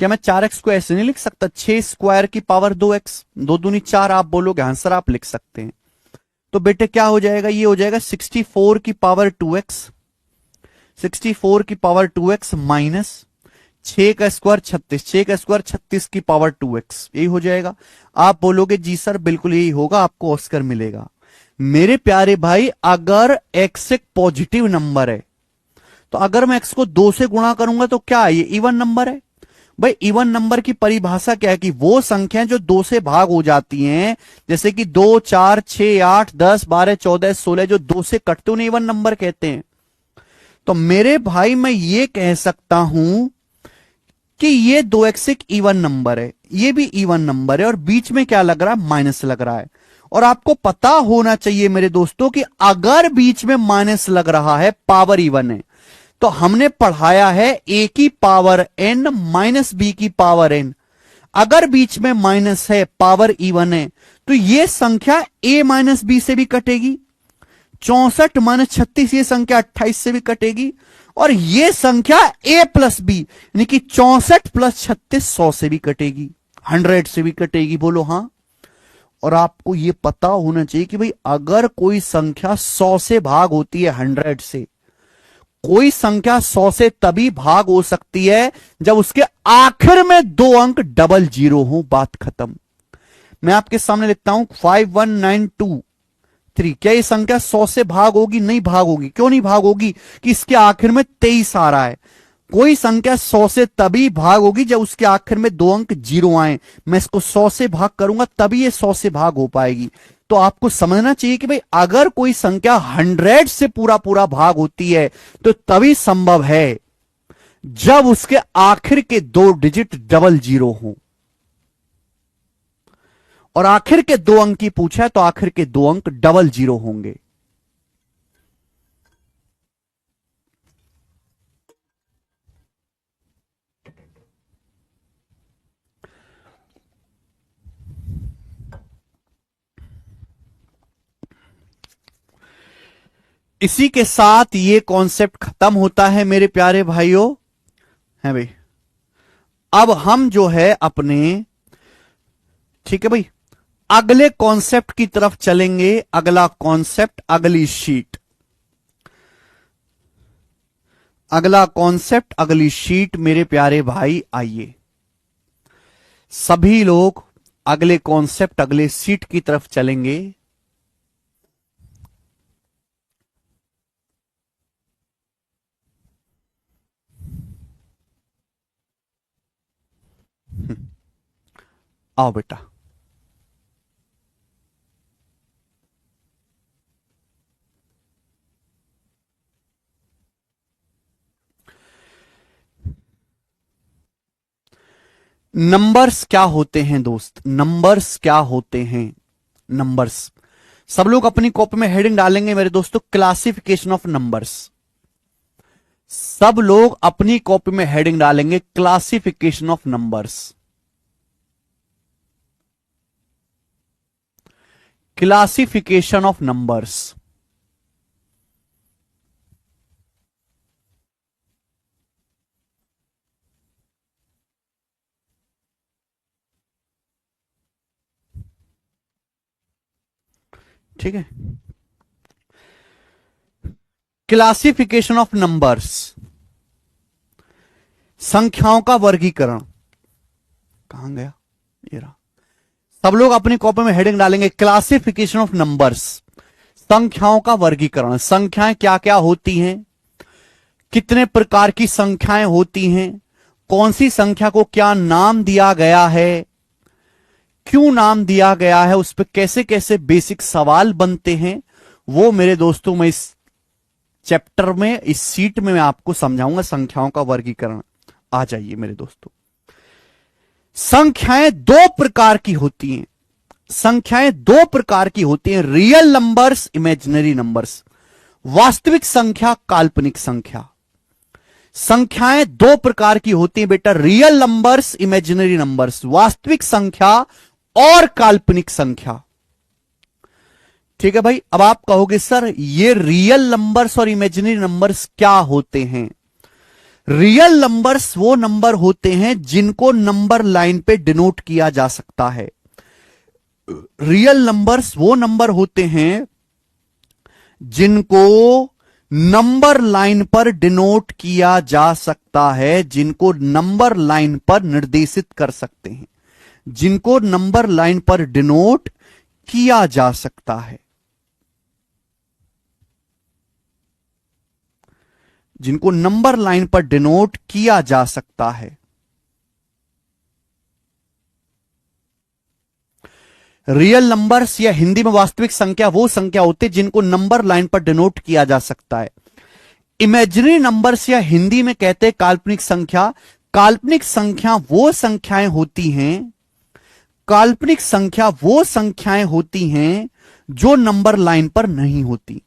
क्या मैं 4x को ऐसे नहीं लिख सकता, 6 स्क्वायर की पावर 2x, 2 दूनी 4 आप बोलोगे आंसर आप लिख सकते हैं। तो बेटे क्या हो जाएगा, ये हो जाएगा 64 की पावर 2x, 64 की पावर 2x माइनस 6 का स्क्वायर 36, 6 का स्क्वायर 36 की पावर 2x, यही हो जाएगा। आप बोलोगे जी सर बिल्कुल यही होगा, आपको ऑस्कर मिलेगा। मेरे प्यारे भाई अगर x एक पॉजिटिव नंबर है तो अगर मैं x को 2 से गुणा करूंगा तो क्या है, ये इवन नंबर है। भाई इवन नंबर की परिभाषा क्या है कि वो संख्याएं जो 2 से भाग हो जाती हैं, जैसे कि 2 4 6 8 10 12 14 16 जो 2 से कटते उन्हें इवन नंबर कहते हैं। तो मेरे भाई मैं ये कह सकता हूं कि ये 2x एक इवन नंबर है, ये भी इवन नंबर है और बीच में क्या लग रहा है, माइनस लग रहा है। और आपको पता होना चाहिए मेरे दोस्तों कि अगर बीच में माइनस लग रहा है पावर इवन है, तो हमने पढ़ाया है a की पावर n माइनस b की पावर n। अगर बीच में माइनस है पावर इवन है तो यह संख्या a माइनस बी से भी कटेगी, 64 माइनस 36 ये संख्या 28 से भी कटेगी, और यह संख्या a प्लस बी यानी कि 64 प्लस 36 100 से भी कटेगी, 100 से भी कटेगी। बोलो हाँ। और आपको यह पता होना चाहिए कि भाई अगर कोई संख्या 100 से भाग होती है 100 से, कोई संख्या 100 से तभी भाग हो सकती है जब उसके आखिर में 2 अंक डबल जीरो हो, बात खत्म। मैं आपके सामने लिखता हूं 51923। क्या ये संख्या 100 से भाग होगी, नहीं भाग होगी। क्यों नहीं भाग होगी कि इसके आखिर में 23 आ रहा है। कोई संख्या 100 से तभी भाग होगी जब उसके आखिर में 2 अंक जीरो आए। मैं इसको 100 से भाग करूंगा तभी ये 100 से भाग हो पाएगी। तो आपको समझना चाहिए कि भाई अगर कोई संख्या 100 से पूरा पूरा भाग होती है तो तभी संभव है जब उसके आखिर के 2 डिजिट डबल जीरो हो। और आखिर के 2 अंक की पूछा है तो आखिर के 2 अंक डबल जीरो होंगे। इसी के साथ ये कॉन्सेप्ट खत्म होता है मेरे प्यारे भाइयों। है भाई, अब हम जो है अपने, ठीक है भाई, अगले कॉन्सेप्ट की तरफ चलेंगे। अगला कॉन्सेप्ट, अगली शीट, अगला कॉन्सेप्ट, अगली शीट मेरे प्यारे भाई। आइए सभी लोग अगले कॉन्सेप्ट, अगले शीट की तरफ चलेंगे। आओ बेटा। नंबर्स क्या होते हैं दोस्त, नंबर्स क्या होते हैं। नंबर्स, सब लोग अपनी कॉपी में हेडिंग डालेंगे मेरे दोस्तों, क्लासिफिकेशन ऑफ नंबर्स। सब लोग अपनी कॉपी में हेडिंग डालेंगे classification of numbers. Classification of numbers. ठीक है, क्लासिफिकेशन ऑफ नंबर्स, संख्याओं का वर्गीकरण। कहां गया ये रहा। सब लोग अपनी कॉपी में हेडिंग डालेंगे क्लासिफिकेशन ऑफ नंबर्स, संख्याओं का वर्गीकरण। संख्याएं क्या क्या होती हैं, कितने प्रकार की संख्याएं होती हैं, कौन सी संख्या को क्या नाम दिया गया है, क्यों नाम दिया गया है, उस पर कैसे कैसे बेसिक सवाल बनते हैं, वो मेरे दोस्तों मैं इस चैप्टर में, इस सीट में मैं आपको समझाऊंगा। संख्याओं का वर्गीकरण। आ जाइए मेरे दोस्तों। संख्याएं दो प्रकार की होती हैं। संख्याएं दो प्रकार की होती हैं, रियल नंबर्स, इमेजिनरी नंबर्स। वास्तविक संख्या, काल्पनिक संख्या। संख्याएं दो प्रकार की होती हैं बेटा, रियल नंबर्स, इमेजिनरी नंबर्स। वास्तविक संख्या और काल्पनिक संख्या। ठीक है भाई। अब आप कहोगे सर ये रियल नंबर्स और इमेजिनरी नंबर्स क्या होते हैं? रियल नंबर्स वो नंबर होते हैं जिनको नंबर लाइन पे डिनोट किया जा सकता है। रियल नंबर्स वो नंबर होते हैं जिनको नंबर लाइन पर डिनोट किया जा सकता है, जिनको नंबर लाइन पर निर्देशित कर सकते हैं, जिनको नंबर लाइन पर डिनोट किया जा सकता है, जिनको नंबर लाइन पर डिनोट किया जा सकता है। रियल नंबर्स या हिंदी में वास्तविक संख्या वो संख्या होती है जिनको नंबर लाइन पर डिनोट किया जा सकता है। इमेजिनरी नंबर्स या हिंदी में कहते हैं काल्पनिक संख्या। काल्पनिक संख्या वो संख्याएं होती हैं, काल्पनिक संख्या वो संख्याएं होती हैं जो नंबर लाइन पर नहीं होती।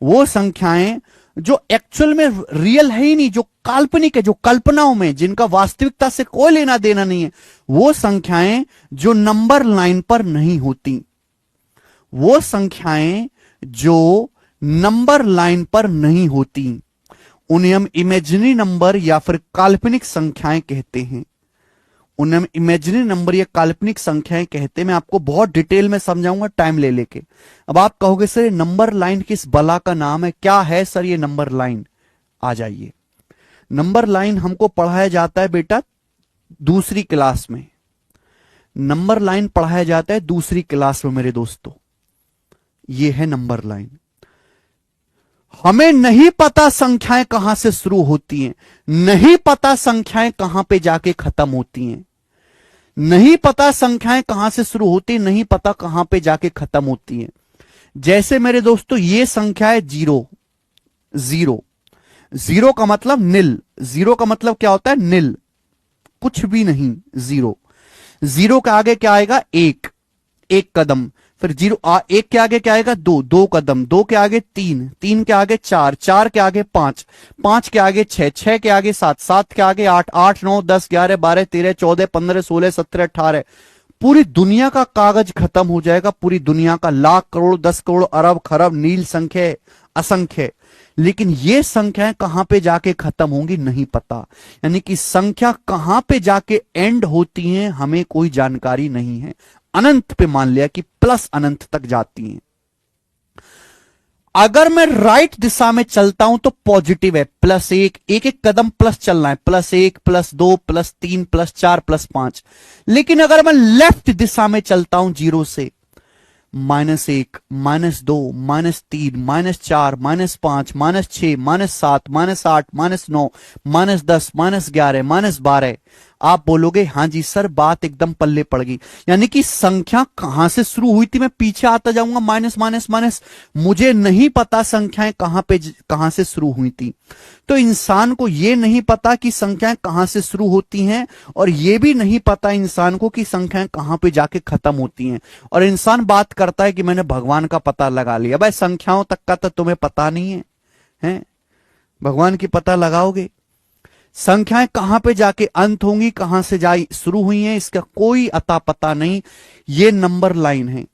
वो संख्याएं जो एक्चुअल में रियल है ही नहीं, जो काल्पनिक है, जो कल्पनाओं में, जिनका वास्तविकता से कोई लेना देना नहीं है, वो संख्याएं जो नंबर लाइन पर नहीं होती। वो संख्याएं जो नंबर लाइन पर नहीं होती उन्हें हम इमेजिनरी नंबर या फिर काल्पनिक संख्याएं कहते हैं। उन्हें हम इमेजिनरी नंबर या काल्पनिक संख्याएं कहते हैं। मैं आपको बहुत डिटेल में समझाऊंगा टाइम ले लेके। अब आप कहोगे सर ये नंबर लाइन किस बला का नाम है, क्या है सर ये नंबर लाइन? आ जाइए। नंबर लाइन हमको पढ़ाया जाता है बेटा दूसरी क्लास में। नंबर लाइन पढ़ाया जाता है दूसरी क्लास में मेरे दोस्तों। ये है नंबर लाइन। हमें नहीं पता संख्याएं कहां से शुरू होती हैं, नहीं पता संख्याएं कहां पे जाके खत्म होती हैं, नहीं पता संख्याएं कहां से शुरू होती हैं, नहीं पता कहां पे जाके खत्म होती हैं। जैसे मेरे दोस्तों ये संख्या है जीरो। जीरो, जीरो का मतलब निल। जीरो का मतलब क्या होता है? निल, कुछ भी नहीं। जीरो, जीरो के आगे क्या आएगा? एक, एक कदम। फिर जीरो एक के आगे क्या आएगा? दो, दो कदम। दो के आगे तीन, तीन के आगे चार, चार के आगे पांच, पांच के आगे छह, छह के आगे सात, सात के आगे आठ, आठ नौ 10 11 12 13 14 15 16 17 18। पूरी दुनिया का कागज खत्म हो जाएगा। पूरी दुनिया का लाख करोड़ 10 करोड़ अरब खरब नील संख्या असंख्य। लेकिन ये संख्याएं कहां पे जाके खत्म होंगी नहीं पता। यानी कि संख्या कहां पे जाके एंड होती हैं हमें कोई जानकारी नहीं है। अनंत पे मान लिया कि प्लस अनंत तक जाती हैं। अगर मैं राइट दिशा में चलता हूं तो पॉजिटिव है, प्लस एक, एक एक कदम प्लस चलना है, प्लस एक, प्लस दो, प्लस तीन, प्लस चार, प्लस पांच। लेकिन अगर मैं लेफ्ट दिशा में चलता हूं जीरो से, माइनस एक, माइनस दो, माइनस तीन, माइनस चार, माइनस पांच, माइनस छह, माइनस सात, माइनस आठ, माइनस नौ, माइनस 10, माइनस 11, माइनस 12। आप बोलोगे हाँ जी सर बात एकदम पल्ले पड़ गई। यानी कि संख्या कहां से शुरू हुई थी, मैं पीछे आता जाऊंगा माइनस माइनस माइनस, मुझे नहीं पता संख्याएं कहां से शुरू हुई थी। तो इंसान को यह नहीं पता कि संख्याएं कहां से शुरू होती हैं, और यह भी नहीं पता इंसान को कि संख्याएं कहां पे जाके खत्म होती हैं। और इंसान बात करता है कि मैंने भगवान का पता लगा लिया। भाई संख्याओं तक का तो तुम्हें पता नहीं है, हैं? भगवान की पता लगाओगे? संख्याएं कहां पे जाके अंत होंगी, कहां से जाई शुरू हुई हैं, इसका कोई अता पता नहीं। ये नंबर लाइन है।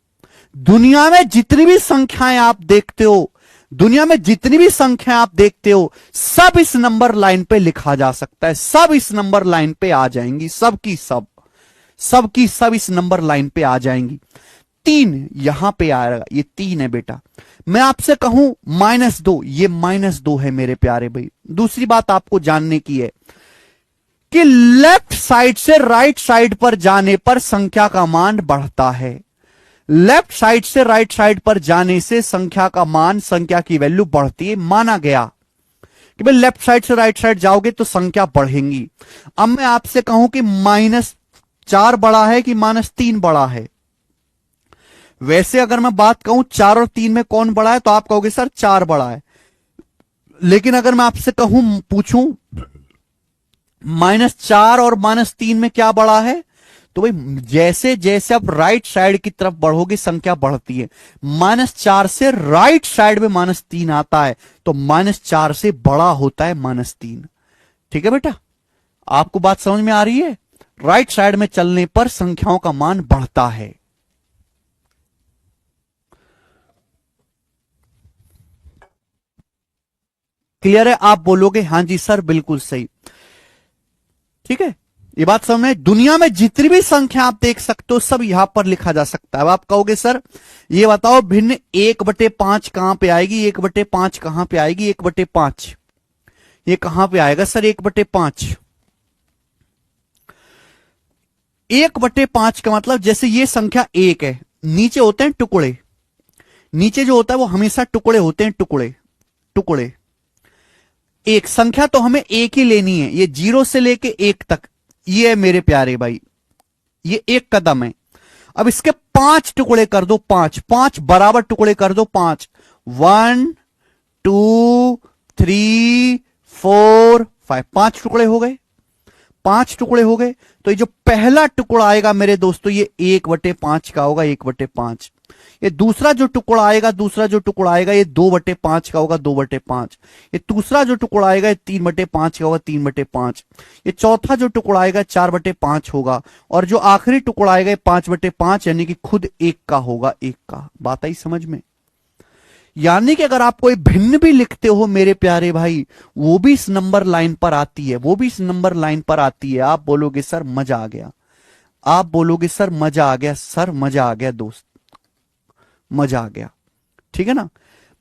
दुनिया में जितनी भी संख्याएं आप देखते हो, दुनिया में जितनी भी संख्याएं आप देखते हो, सब इस नंबर लाइन पे लिखा जा सकता है। सब इस नंबर लाइन पे आ जाएंगी, सब की सब, सब की सब इस नंबर लाइन पे आ जाएंगी। तीन यहां पे आएगा, ये तीन है बेटा। मैं आपसे कहूं -2, ये -2 है मेरे प्यारे भाई। दूसरी बात आपको जानने की है कि लेफ्ट साइड से राइट साइड पर जाने पर संख्या का मान बढ़ता है, लेफ्ट साइड से राइट साइड पर जाने से संख्या का मान, संख्या की वैल्यू बढ़ती है। माना गया कि भाई लेफ्ट साइड से राइट साइड जाओगे तो संख्या बढ़ेंगी। अब मैं आपसे कहूं कि -4 बड़ा है कि -3 बड़ा है। वैसे अगर मैं बात कहूं 4 और 3 में कौन बड़ा है तो आप कहोगे सर 4 बड़ा है। लेकिन अगर मैं आपसे कहूं, पूछूं -4 और -3 में क्या बड़ा है, तो भाई जैसे जैसे आप राइट साइड की तरफ बढ़ोगे संख्या बढ़ती है। -4 से राइट साइड में -3 आता है तो -4 से बड़ा होता है -3। ठीक है बेटा, आपको बात समझ में आ रही है? राइट साइड में चलने पर संख्याओं का मान बढ़ता है। क्लियर है? आप बोलोगे हां जी सर बिल्कुल सही। ठीक है, ये बात समझ में? दुनिया में जितनी भी संख्या आप देख सकते हो सब यहां पर लिखा जा सकता है। अब आप कहोगे सर ये बताओ भिन्न 1/5 कहां पे आएगी? 1/5 कहां पे आएगी? 1/5 ये कहां पे आएगा सर? 1/5 1/5 का मतलब जैसे ये संख्या 1 है, नीचे होते हैं टुकड़े, नीचे जो होता है वो हमेशा टुकड़े होते हैं, टुकड़े टुकड़े। एक संख्या तो हमें एक ही लेनी है, ये 0 से लेके 1 तक, ये है मेरे प्यारे भाई, ये एक कदम है। अब इसके 5 टुकड़े कर दो, 5 बराबर टुकड़े कर दो, 5 1 2 3 4 5 5 टुकड़े हो गए, 5 टुकड़े हो गए। तो ये जो पहला टुकड़ा आएगा मेरे दोस्तों ये 1/5 का होगा, 1/5। ये दूसरा जो टुकड़ा आएगा ये 2/5 का होगा, 2/5। ये दूसरा जो टुकड़ा आएगा ये 3/5 का होगा, 3/5। ये चौथा जो टुकड़ा आएगा 4/5 होगा, और जो आखिरी टुकड़ा आएगा ये 5/5 यानी कि खुद 1 का होगा, 1 का। बात आई समझ में? यानी कि अगर आप कोई भिन्न भी लिखते हो मेरे प्यारे भाई, वो भी इस नंबर लाइन पर आती है, वो भी इस नंबर लाइन पर आती है। आप बोलोगे सर मजा आ गया, आप बोलोगे सर मजा आ गया, सर मजा आ गया दोस्त, मजा आ गया। ठीक है ना?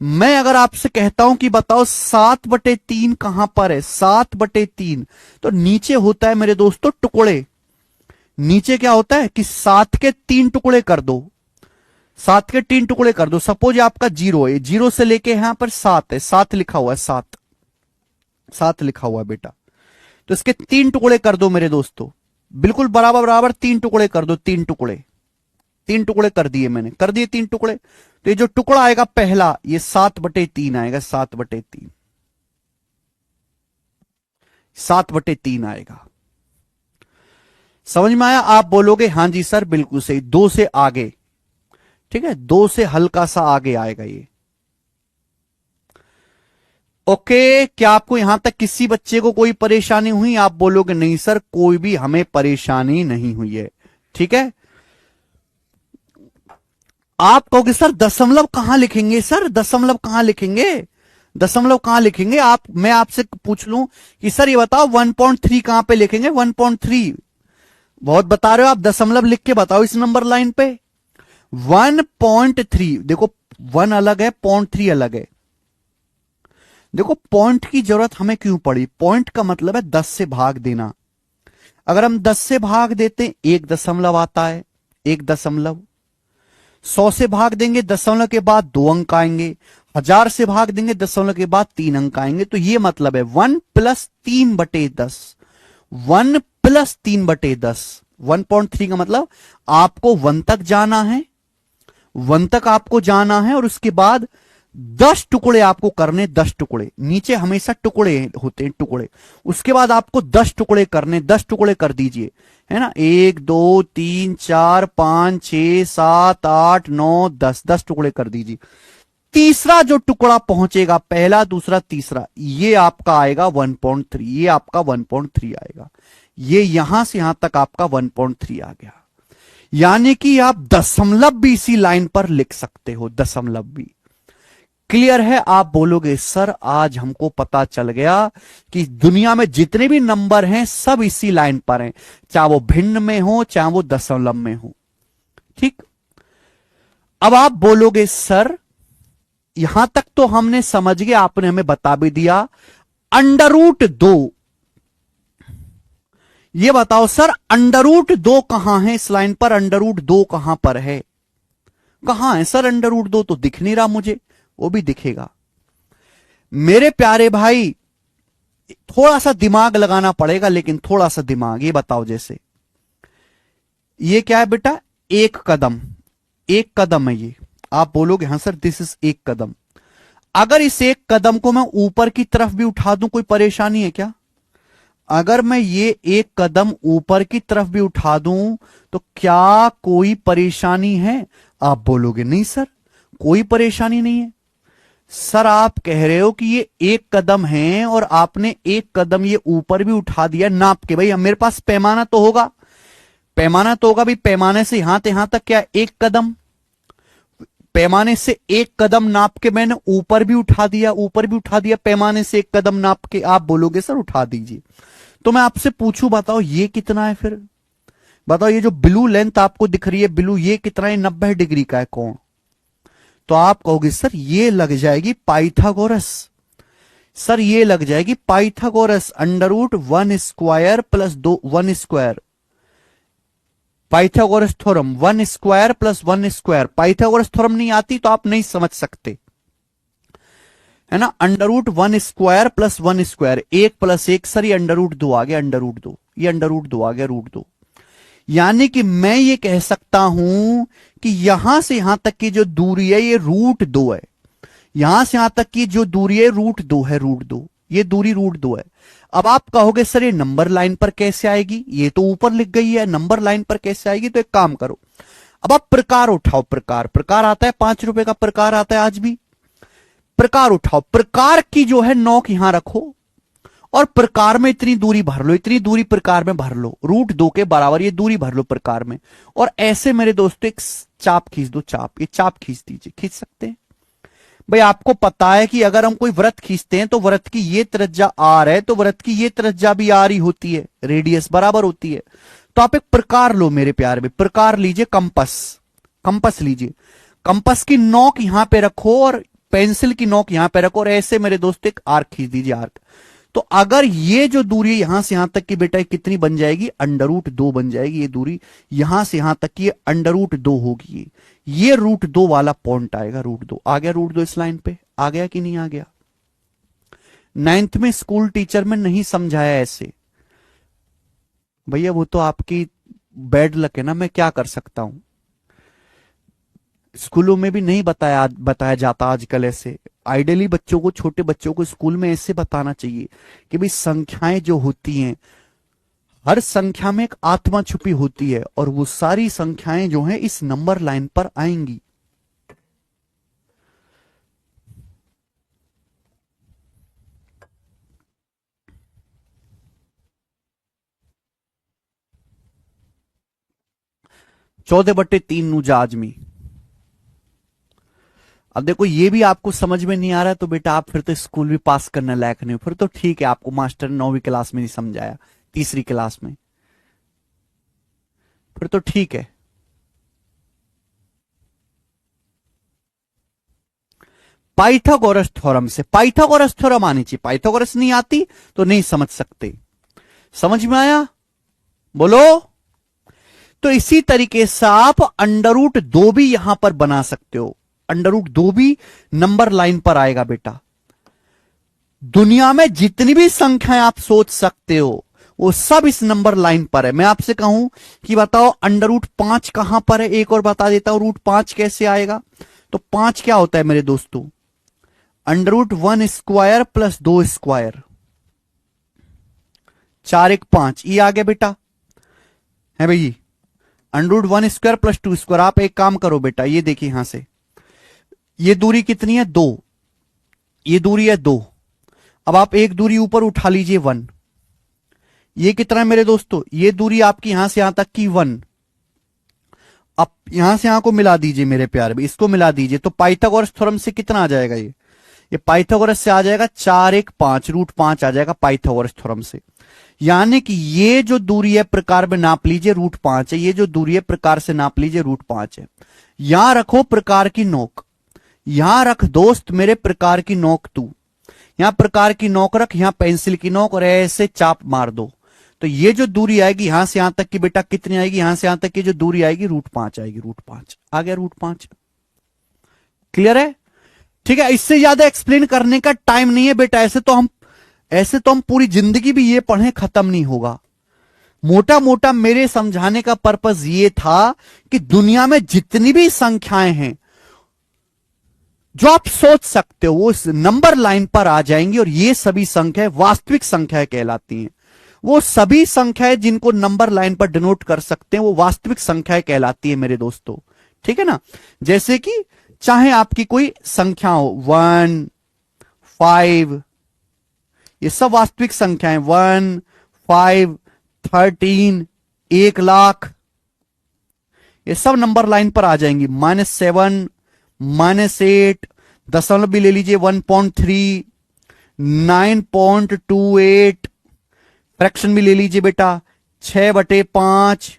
मैं अगर आपसे कहता हूं कि बताओ 7/3 कहां पर है? 7/3 तो नीचे होता है मेरे दोस्तों टुकड़े। नीचे क्या होता है कि 7 के 3 टुकड़े कर दो, 7 के 3 टुकड़े कर दो। सपोज आपका 0 है, 0 से लेके यहां पर 7 है, 7 लिखा हुआ है, 7 लिखा हुआ है बेटा। तो इसके 3 टुकड़े कर दो मेरे दोस्तों, बिल्कुल बराबर बराबर 3 टुकड़े कर दो, 3 टुकड़े, 3 टुकड़े कर दिए मैंने, कर दिए 3 टुकड़े। तो ये जो टुकड़ा आएगा पहला ये 7/3 आएगा, 7/3, 7/3 आएगा। समझ में आया? आप बोलोगे हां जी सर बिल्कुल सही, 2 से आगे। ठीक है, 2 से हल्का सा आगे आएगा ये। ओके, क्या आपको यहां तक किसी बच्चे को कोई परेशानी हुई? आप बोलोगे नहीं सर कोई भी हमें परेशानी नहीं हुई है। ठीक है, आप कहोगे सर दशमलव कहां लिखेंगे? सर दशमलव कहां लिखेंगे? दशमलव कहां लिखेंगे? मैं आपसे पूछ लूं कि सर ये बताओ 1.3 कहां पे लिखेंगे? 1.3 बहुत बता रहे हो आप, दशमलव लिख के बताओ इस नंबर लाइन पे। 1.3 देखो, 1 अलग है, 0.3 अलग है। देखो पॉइंट की जरूरत हमें क्यों पड़ी? पॉइंट का मतलब है 10 से भाग देना। अगर हम 10 से भाग देते 1 दशमलव आता है, 1 दशमलव। 100 से भाग देंगे दशमलव के बाद 2 अंक आएंगे, 1000 से भाग देंगे दशमलव के बाद 3 अंक आएंगे। तो ये मतलब है 1 + 3/10, 1 + 3/10। 1.3 का मतलब आपको 1 तक जाना है, 1 तक आपको जाना है, और उसके बाद 10 टुकड़े आपको करने, 10 टुकड़े। नीचे हमेशा टुकड़े होते हैं, टुकड़े। उसके बाद आपको 10 टुकड़े करने, 10 टुकड़े कर दीजिए, है ना? 1 2 3 4 5 6 7 8 9 10, 10 टुकड़े कर दीजिए। तीसरा जो टुकड़ा पहुंचेगा, पहला दूसरा तीसरा, ये आपका आएगा 1.3, ये आपका 1.3 आएगा। ये यहां से यहां तक आपका 1.3 आ गया। यानी कि आप दशमलव भी इसी लाइन पर लिख सकते हो, दशमलव भी। क्लियर है? आप बोलोगे सर आज हमको पता चल गया कि दुनिया में जितने भी नंबर हैं सब इसी लाइन पर हैं, चाहे वो भिन्न में हो चाहे वो दशमलव में हो। ठीक, अब आप बोलोगे सर यहां तक तो हमने समझ गए, आपने हमें बता भी दिया। √2, ये बताओ सर √2 कहां है इस लाइन पर? √2 कहां पर है? कहां है सर अंडर रूट 2? तो दिख नहीं रहा मुझे। वो भी दिखेगा। मेरे प्यारे भाई, थोड़ा सा दिमाग लगाना पड़ेगा, लेकिन थोड़ा सा दिमाग। ये बताओ, जैसे ये क्या है बेटा? एक कदम। एक कदम है ये। आप बोलोगे हाँ सर दिस इज एक कदम। अगर इस एक कदम को मैं ऊपर की तरफ भी उठा दूं, कोई परेशानी है क्या? अगर मैं ये एक कदम ऊपर की तरफ भी उठा दूं तो क्या कोई परेशानी है? आप बोलोगे नहीं सर, कोई परेशानी नहीं है। सर आप कह रहे हो कि ये एक कदम है और आपने एक कदम ये ऊपर भी उठा दिया नाप के। भाई मेरे पास पैमाना तो होगा, पैमाना तो होगा भाई। पैमाने से यहां तक क्या एक कदम, पैमाने से एक कदम नाप के मैंने ऊपर भी उठा दिया, ऊपर भी उठा दिया पैमाने से एक कदम नाप के। आप बोलोगे सर उठा दीजिए। तो मैं आपसे पूछूं, बताओ ये कितना है फिर? बताओ ये जो ब्लू लेंथ आपको दिख रही है ब्लू, ये कितना है? 90 डिग्री का है कोण। तो आप कहोगे सर ये लग जाएगी पाइथागोरस। सर ये लग जाएगी Pythagoras, under root 1 square plus 2 1 square. Pythagoras theorem 1 square plus 1 square. Pythagoras थ्योरम नहीं आती तो आप नहीं समझ सकते, है ना। Under root 1 square plus 1 square, 1 plus 1 sir ये अंडर रूट 2 आ गया, अंडर रूट 2। ये अंडर रूट 2 आ गया, रूट 2। यानी कि मैं ये कह सकता हूं कि यहां से यहां तक की जो दूरी है ये रूट 2 है। यहां से यहां तक की जो दूरी है रूट 2 है, रूट 2। ये दूरी रूट 2 है। अब आप कहोगे सर ये नंबर लाइन पर कैसे आएगी? ये तो ऊपर लिख गई है, नंबर लाइन पर कैसे आएगी? तो एक काम करो, अब आप प्रकार उठाओ। प्रकार आता है, 5 रुपए का प्रकार आता है आज भी। प्रकार उठाओ, प्रकार की जो है नोक यहां रखो और प्रकार में इतनी दूरी भर लो, इतनी दूरी प्रकार में भर लो, रूट 2 के बराबर ये दूरी भर लो प्रकार में। और ऐसे मेरे दोस्तों एक चाप खींच दो, चाप। ये चाप खींच दीजिए, खींच सकते हैं भाई। आपको पता है कि अगर हम कोई व्रत खींचते हैं तो व्रत की ये त्रिज्या आर है तो व्रत की ये त्रिज्या भी आर ही होती है, रेडियस बराबर होती है। तो आप एक प्रकार लो मेरे प्यार में, प्रकार लीजिए, कंपस। कंपस लीजिए, कंपस की नोक यहां पे रखो और पेंसिल की नोक यहां पे रखो और ऐसे मेरे दोस्तों एक आर्क खींच दीजिए, आर्क। तो अगर ये जो दूरी यहां से यहां तक की बेटा कितनी बन जाएगी? अंडर रूट 2 बन जाएगी। ये दूरी यहां से यहां तक की अंडर रूट 2 होगी। ये रूट 2 वाला पॉइंट आएगा, रूट 2 आ गया। रूट 2 इस लाइन पे आ गया कि नहीं आ गया? 9th में स्कूल टीचर में नहीं समझाया ऐसे भैया, वो तो आपकी बैड लक है ना, मैं क्या कर सकता हूं। स्कूलों में भी नहीं बताया जाता आजकल ऐसे। आइडियली बच्चों को, छोटे बच्चों को स्कूल में ऐसे बताना चाहिए कि भाई संख्याएं जो होती हैं, हर संख्या में एक आत्मा छुपी होती है और वो सारी संख्याएं जो हैं इस नंबर लाइन पर आएंगी। चौदह बट्टे 3 नूजा आजमी। अब देखो ये भी आपको समझ में नहीं आ रहा है तो बेटा आप फिर तो स्कूल भी पास करने लायक नहीं हो। फिर तो ठीक है, आपको मास्टर ने 9वीं क्लास में नहीं समझाया, तीसरी क्लास में, फिर तो ठीक है। पाइथागोरस थ्योरम से, पाइथागोरस थ्योरम आनी चाहिए। पाइथागोरस नहीं आती तो नहीं समझ सकते। समझ में आया? बोलो। तो इसी तरीके से आप अंडर रूट 2 भी यहां पर बना सकते हो। अंडर रूट 2 भी नंबर लाइन पर आएगा बेटा। दुनिया में जितनी भी संख्याएं आप सोच सकते हो वो सब इस नंबर लाइन पर है। मैं आपसे कहूं कि बताओ अंडर रूट 5 कहां पर है? एक और बता देता हूं, रूट 5 कैसे आएगा। तो 5 क्या होता है मेरे दोस्तों? Under root 1 square plus 2 square, 4 1 5। ये आ गया बेटा, है भाई। Under root 1 square plus 2 square. आप एक काम करो बेटा, ये देखिए यहां से ये दूरी कितनी है? 2। ये दूरी है 2। अब आप एक दूरी ऊपर उठा लीजिए 1। ये कितना है मेरे दोस्तों? ये दूरी आपकी यहां से यहां तक की 1। अब यहां से यहां को मिला दीजिए मेरे प्यार में, इसको मिला दीजिए तो पाइथागोरस थ्योरम से कितना आ जाएगा? ये पाइथागोरस से आ जाएगा 4 1 5, रूट 5 आ जाएगा पाइथागोरस थ्योरम से। यानी कि ये जो दूरी है प्रकार में नाप लीजिए रूट 5 है, ये जो दूरी है प्रकार से नाप लीजिए रूट 5 है। यहां रखो प्रकार की नोक, यहां रख दोस्त मेरे प्रकार की नोक तू, यहां प्रकार की नोक रख, यहां पेंसिल की नोक और ऐसे चाप मार दो। तो ये जो दूरी आएगी यहां से यहां तक की बेटा कितनी आएगी? यहां से यहां तक की जो दूरी आएगी रूट 5 आएगी, रूट 5 आ गया, रूट 5। क्लियर है? ठीक है, इससे ज्यादा एक्सप्लेन करने का टाइम नहीं है बेटा। ऐसे तो हम पूरी जिंदगी भी ये पढ़े खत्म नहीं होगा। मोटा मोटा मेरे समझाने का पर्पस ये था कि दुनिया में जितनी भी संख्याएं हैं जो आप सोच सकते हो वो इस नंबर लाइन पर आ जाएंगी, और ये सभी संख्याएं वास्तविक संख्याएं कहलाती हैं। वो सभी संख्याएं जिनको नंबर लाइन पर डिनोट कर सकते हैं वो वास्तविक संख्याएं कहलाती है मेरे दोस्तों। ठीक है ना? जैसे कि चाहे आपकी कोई संख्या हो 1, 5, ये सब वास्तविक संख्याएं, 1, 5, 13, 1,00,000, ये सब नंबर लाइन पर आ जाएंगी। -7, -8, दशमलव भी ले लीजिए 1.3, 9.28, फ्रैक्शन भी ले लीजिए बेटा 6/5,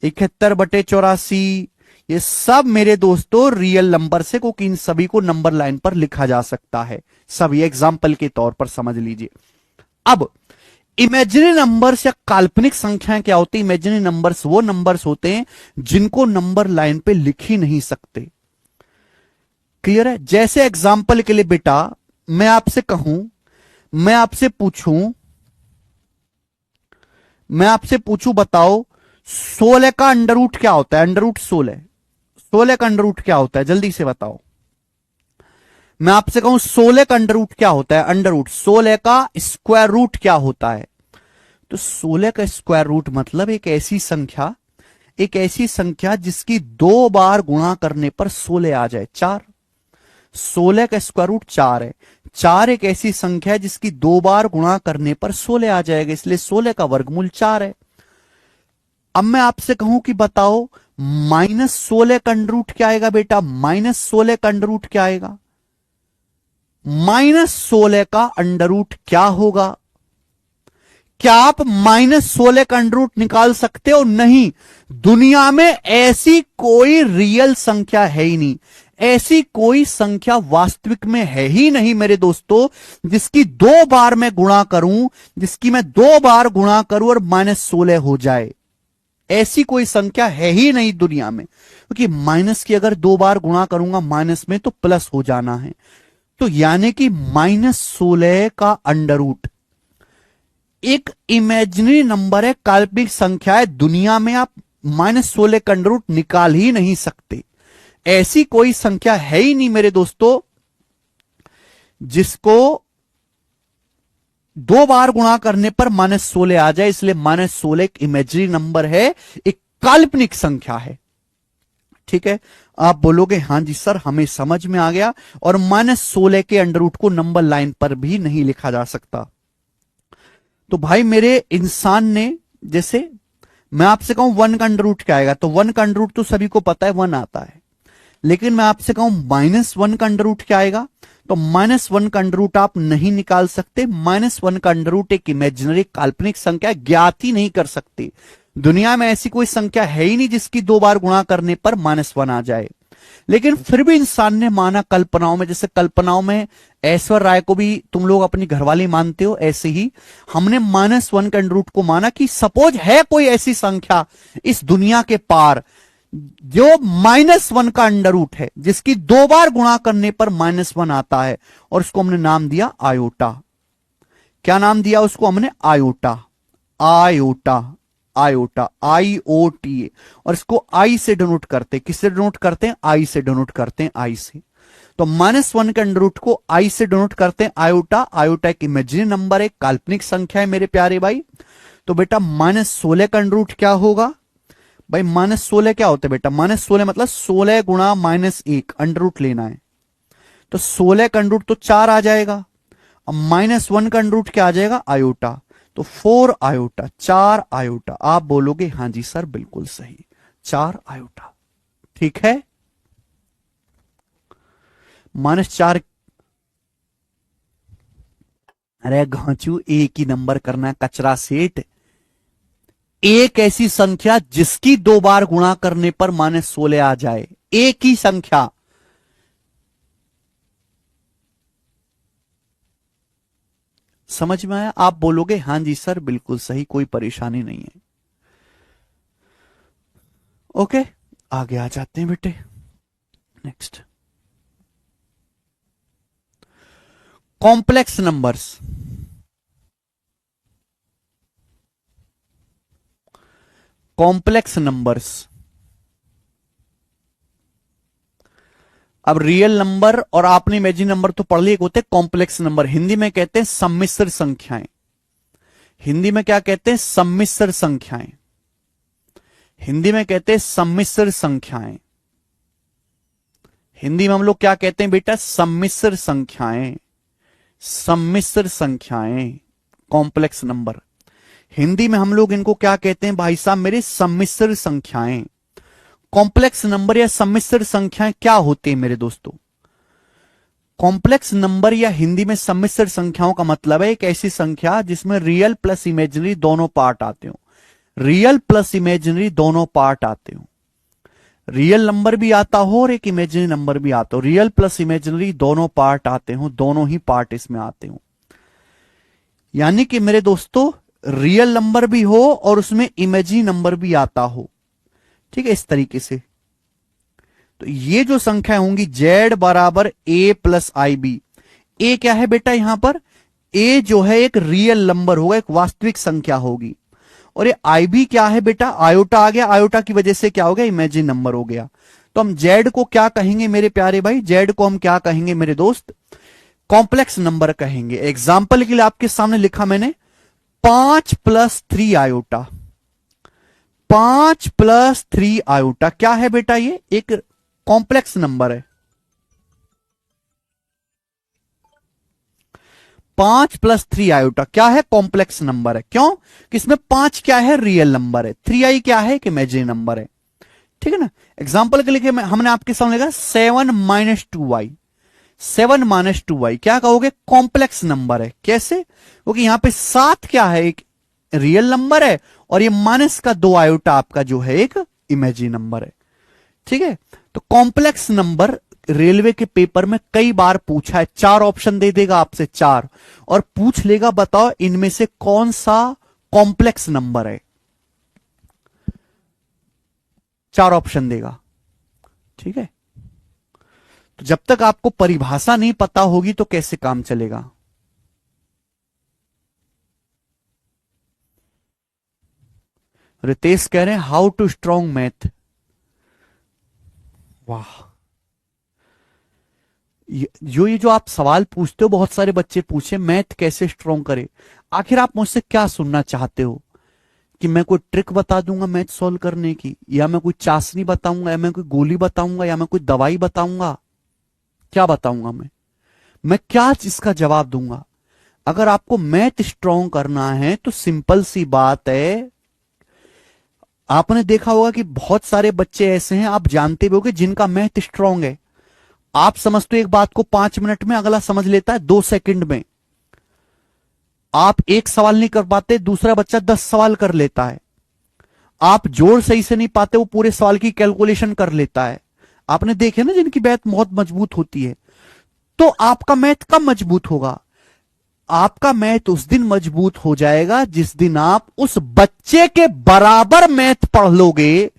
71/84, ये सब मेरे दोस्तों रियल नंबर से, क्योंकि इन सभी को नंबर लाइन पर लिखा जा सकता है। सभी एग्जाम्पल के तौर पर समझ लीजिए। अब इमेजिनरी नंबर्स या काल्पनिक संख्याएं क्या होती है? इमेजिनरी नंबर्स वो नंबर्स होते हैं जिनको नंबर लाइन पे लिख ही नहीं सकते। क्लियर है? जैसे एग्जाम्पल के लिए बेटा मैं आपसे कहूं, मैं आपसे पूछूं बताओ 16 का अंडर रूट क्या होता है? अंडर रूट 16 का अंडर रूट क्या होता है? जल्दी से बताओ। मैं आपसे कहूं 16 का अंडर रूट क्या होता है? अंडर रूट 16 का स्क्वायर रूट क्या होता है? तो 16 का स्क्वायर रूट मतलब एक ऐसी संख्या जिसकी 2 बार गुणा करने पर 16 आ जाए, 4। 16 का स्क्वायर रूट 4 है। 4 एक ऐसी संख्या है जिसकी 2 बार गुणा करने पर 16 आ जाएगा, इसलिए 16 का वर्गमूल 4 है। अब मैं आपसे कहूं कि बताओ -16 का अंडर रूट क्या आएगा बेटा? -16 का अंडर रूट क्या आएगा? -16 का अंडर रूट क्या होगा? क्या आप -16 का अंडर रूट निकाल सकते हो? नहीं। दुनिया में ऐसी कोई रियल संख्या है ही नहीं, ऐसी कोई संख्या वास्तविक में है ही नहीं मेरे दोस्तों जिसकी 2 बार मैं गुणा करूं, और -16 हो जाए। ऐसी कोई संख्या है ही नहीं दुनिया में, क्योंकि माइनस की अगर 2 बार गुणा करूंगा माइनस में तो प्लस हो जाना है। तो यानी कि -16 का अंडर रूट एक इमेजिनरी नंबर है, काल्पनिक संख्या है। दुनिया में आप -16 का अंडर रूट निकाल ही नहीं सकते। ऐसी कोई संख्या है ही नहीं मेरे दोस्तों जिसको 2 बार गुणा करने पर -16 आ जाए, इसलिए -16 एक इमेजिनरी नंबर है, एक काल्पनिक संख्या है। ठीक है? आप बोलोगे हां जी सर हमें समझ में आ गया, और -16 के अंडर रूट को नंबर लाइन पर भी नहीं लिखा जा सकता। तो भाई मेरे इंसान ने, जैसे मैं आपसे कहूं 1 का अंडर रूट क्या आएगा, तो 1 का अंडर रूट तो सभी को पता है 1 आता है। लेकिन मैं आपसे कहूं -1 का अंडर रूट क्या आएगा, तो -1 का अंडर रूट आप नहीं निकाल सकते। -1 का अंडर रूट एक इमेजिनरी काल्पनिक संख्या, ज्ञात ही नहीं कर सकते। दुनिया में ऐसी कोई संख्या है ही नहीं जिसकी 2 बार गुणा करने पर -1 आ जाए। लेकिन फिर भी इंसान ने माना कल्पनाओं में, जैसे कल्पनाओं में ऐश्वर्य राय को भी तुम लोग अपनी घरवाली मानते हो, ऐसे ही हमने -1 के अंडर रूट को माना कि सपोज है कोई ऐसी संख्या इस दुनिया के पार जो -1 का अंडर रूट है, जिसकी 2 बार गुणा करने पर -1 आता है, और उसको हमने नाम दिया आयोटा। क्या नाम दिया उसको हमने? आयोटा। आयोटा IOTA, और इसको आई से डिनोट करते, किससे डिनोट करते हैं? आई से डिनोट करते हैं, आई से। तो -1 के अंडर रूट को आई से डिनोट करते हैं आयोटा। आयोटा एक इमेजिनरी नंबर है, काल्पनिक संख्या है मेरे प्यारे भाई। तो बेटा -16 का अंडर रूट क्या होगा भाई? -16 क्या होता है बेटा? -16 मतलब 16 गुणा -1 अंडर रूट लेना है, तो 16 का अंडर रूट तो 4 आ जाएगा। अब -1 का अंडर रूट क्या आ जाएगा? आयोटा, तो 4 आयोटा, 4 आयोटा। आप बोलोगे हां जी सर बिल्कुल सही, 4 आयोटा। ठीक है? -4, अरे घांचू एक ही नंबर करना है कचरा सेठ। एक ऐसी संख्या जिसकी 2 बार गुणा करने पर -16 आ जाए, एक ही संख्या। समझ में आया? आप बोलोगे हां जी सर बिल्कुल सही, कोई परेशानी नहीं है। ओके, आगे आ जाते हैं बेटे। Next complex numbers, complex numbers. अब रियल नंबर और आपने इमेजिन नंबर तो पढ़ लिए, एक होते कॉम्प्लेक्स नंबर, हिंदी में कहते हैं सम्मिश्र संख्याएं। हिंदी में क्या कहते हैं? सम्मिश्र संख्याएं। हिंदी में कहते हैं सम्मिश्र संख्याएं। हिंदी में हम लोग क्या कहते हैं बेटा? सम्मिश्र संख्याएं। सम्मिश्र संख्याएं, कॉम्प्लेक्स नंबर। हिंदी में हम लोग इनको क्या कहते हैं भाई साहब मेरे? सम्मिश्र संख्याएं। कॉम्प्लेक्स नंबर या सम्मिश्र संख्याएं क्या होती है मेरे दोस्तों? कॉम्प्लेक्स नंबर या हिंदी में सम्मिश्र संख्याओं का मतलब है एक ऐसी संख्या जिसमें रियल प्लस इमेजिनरी दोनों पार्ट आते हो। रियल प्लस इमेजिनरी दोनों पार्ट आते हो। रियल नंबर भी आता हो और एक इमेजिनरी नंबर भी आता हो। रियल प्लस इमेजिनरी दोनों पार्ट आते हो, दोनों ही पार्ट इसमें आते हो। यानी कि मेरे दोस्तों रियल नंबर भी हो और उसमें इमेजिनरी नंबर भी आता हो। ठीक है, इस तरीके से। तो ये जो संख्या होंगी z बराबर a प्लस आई बी। ए क्या है बेटा? यहां पर a जो है एक रियल नंबर होगा, एक वास्तविक संख्या होगी। और ये आई बी क्या है बेटा? आयोटा आ गया, आयोटा की वजह से क्या हो गया? इमेजिन नंबर हो गया। तो हम z को क्या कहेंगे मेरे प्यारे भाई? z को हम क्या कहेंगे मेरे दोस्त? कॉम्प्लेक्स नंबर कहेंगे। एग्जाम्पल के लिए आपके सामने लिखा मैंने 5 प्लस 3 आयोटा। 5 प्लस 3 आयोटा क्या है बेटा? ये एक कॉम्प्लेक्स नंबर है। 5 प्लस 3 आयोटा क्या है? कॉम्प्लेक्स नंबर है। क्यों? कि इसमें 5 क्या है? रियल नंबर है। 3i क्या है? कि इमेजिनरी नंबर है। ठीक है ना। एग्जाम्पल के लिए हमने आपके सामने लिखा 7 माइनस 2y। 7 माइनस 2y क्या कहोगे? कॉम्प्लेक्स नंबर है। कैसे? क्योंकि यहां पे 7 क्या है? एक रियल नंबर है और ये माइनस का 2 आयोटा आपका जो है एक इमेजिनरी नंबर है। ठीक है। तो कॉम्प्लेक्स नंबर रेलवे के पेपर में कई बार पूछा है। 4 ऑप्शन दे देगा आपसे, 4, और पूछ लेगा बताओ इनमें से कौन सा कॉम्प्लेक्स नंबर है। 4 ऑप्शन देगा। ठीक है। तो जब तक आपको परिभाषा नहीं पता होगी तो कैसे काम चलेगा? रितेश कह रहे हैं हाउ टू स्ट्रॉन्ग मैथ। वाह, ये जो आप सवाल पूछते हो, बहुत सारे बच्चे पूछे मैथ कैसे स्ट्रॉन्ग करे। आखिर आप मुझसे क्या सुनना चाहते हो? कि मैं कोई ट्रिक बता दूंगा मैथ सॉल्व करने की, या मैं कोई चाशनी बताऊंगा, या मैं कोई गोली बताऊंगा, या मैं कोई दवाई बताऊंगा? क्या बताऊंगा मैं क्या इसका जवाब दूंगा? अगर आपको मैथ स्ट्रॉन्ग करना है तो सिंपल सी बात है। आपने देखा होगा कि बहुत सारे बच्चे ऐसे हैं, आप जानते भी होंगे, जिनका मैथ स्ट्रॉन्ग है। आप समझते हो एक बात को 5 मिनट में, अगला समझ लेता है 2 सेकंड में। आप एक सवाल नहीं कर पाते, दूसरा बच्चा 10 सवाल कर लेता है। आप जोड़ सही से नहीं पाते, वो पूरे सवाल की कैलकुलेशन कर लेता है। आपने देखे ना जिनकी मैथ बहुत मजबूत होती है। तो आपका मैथ कब मजबूत होगा? आपका मैथ उस दिन मजबूत हो जाएगा जिस दिन आप उस बच्चे के बराबर मैथ पढ़ लोगे।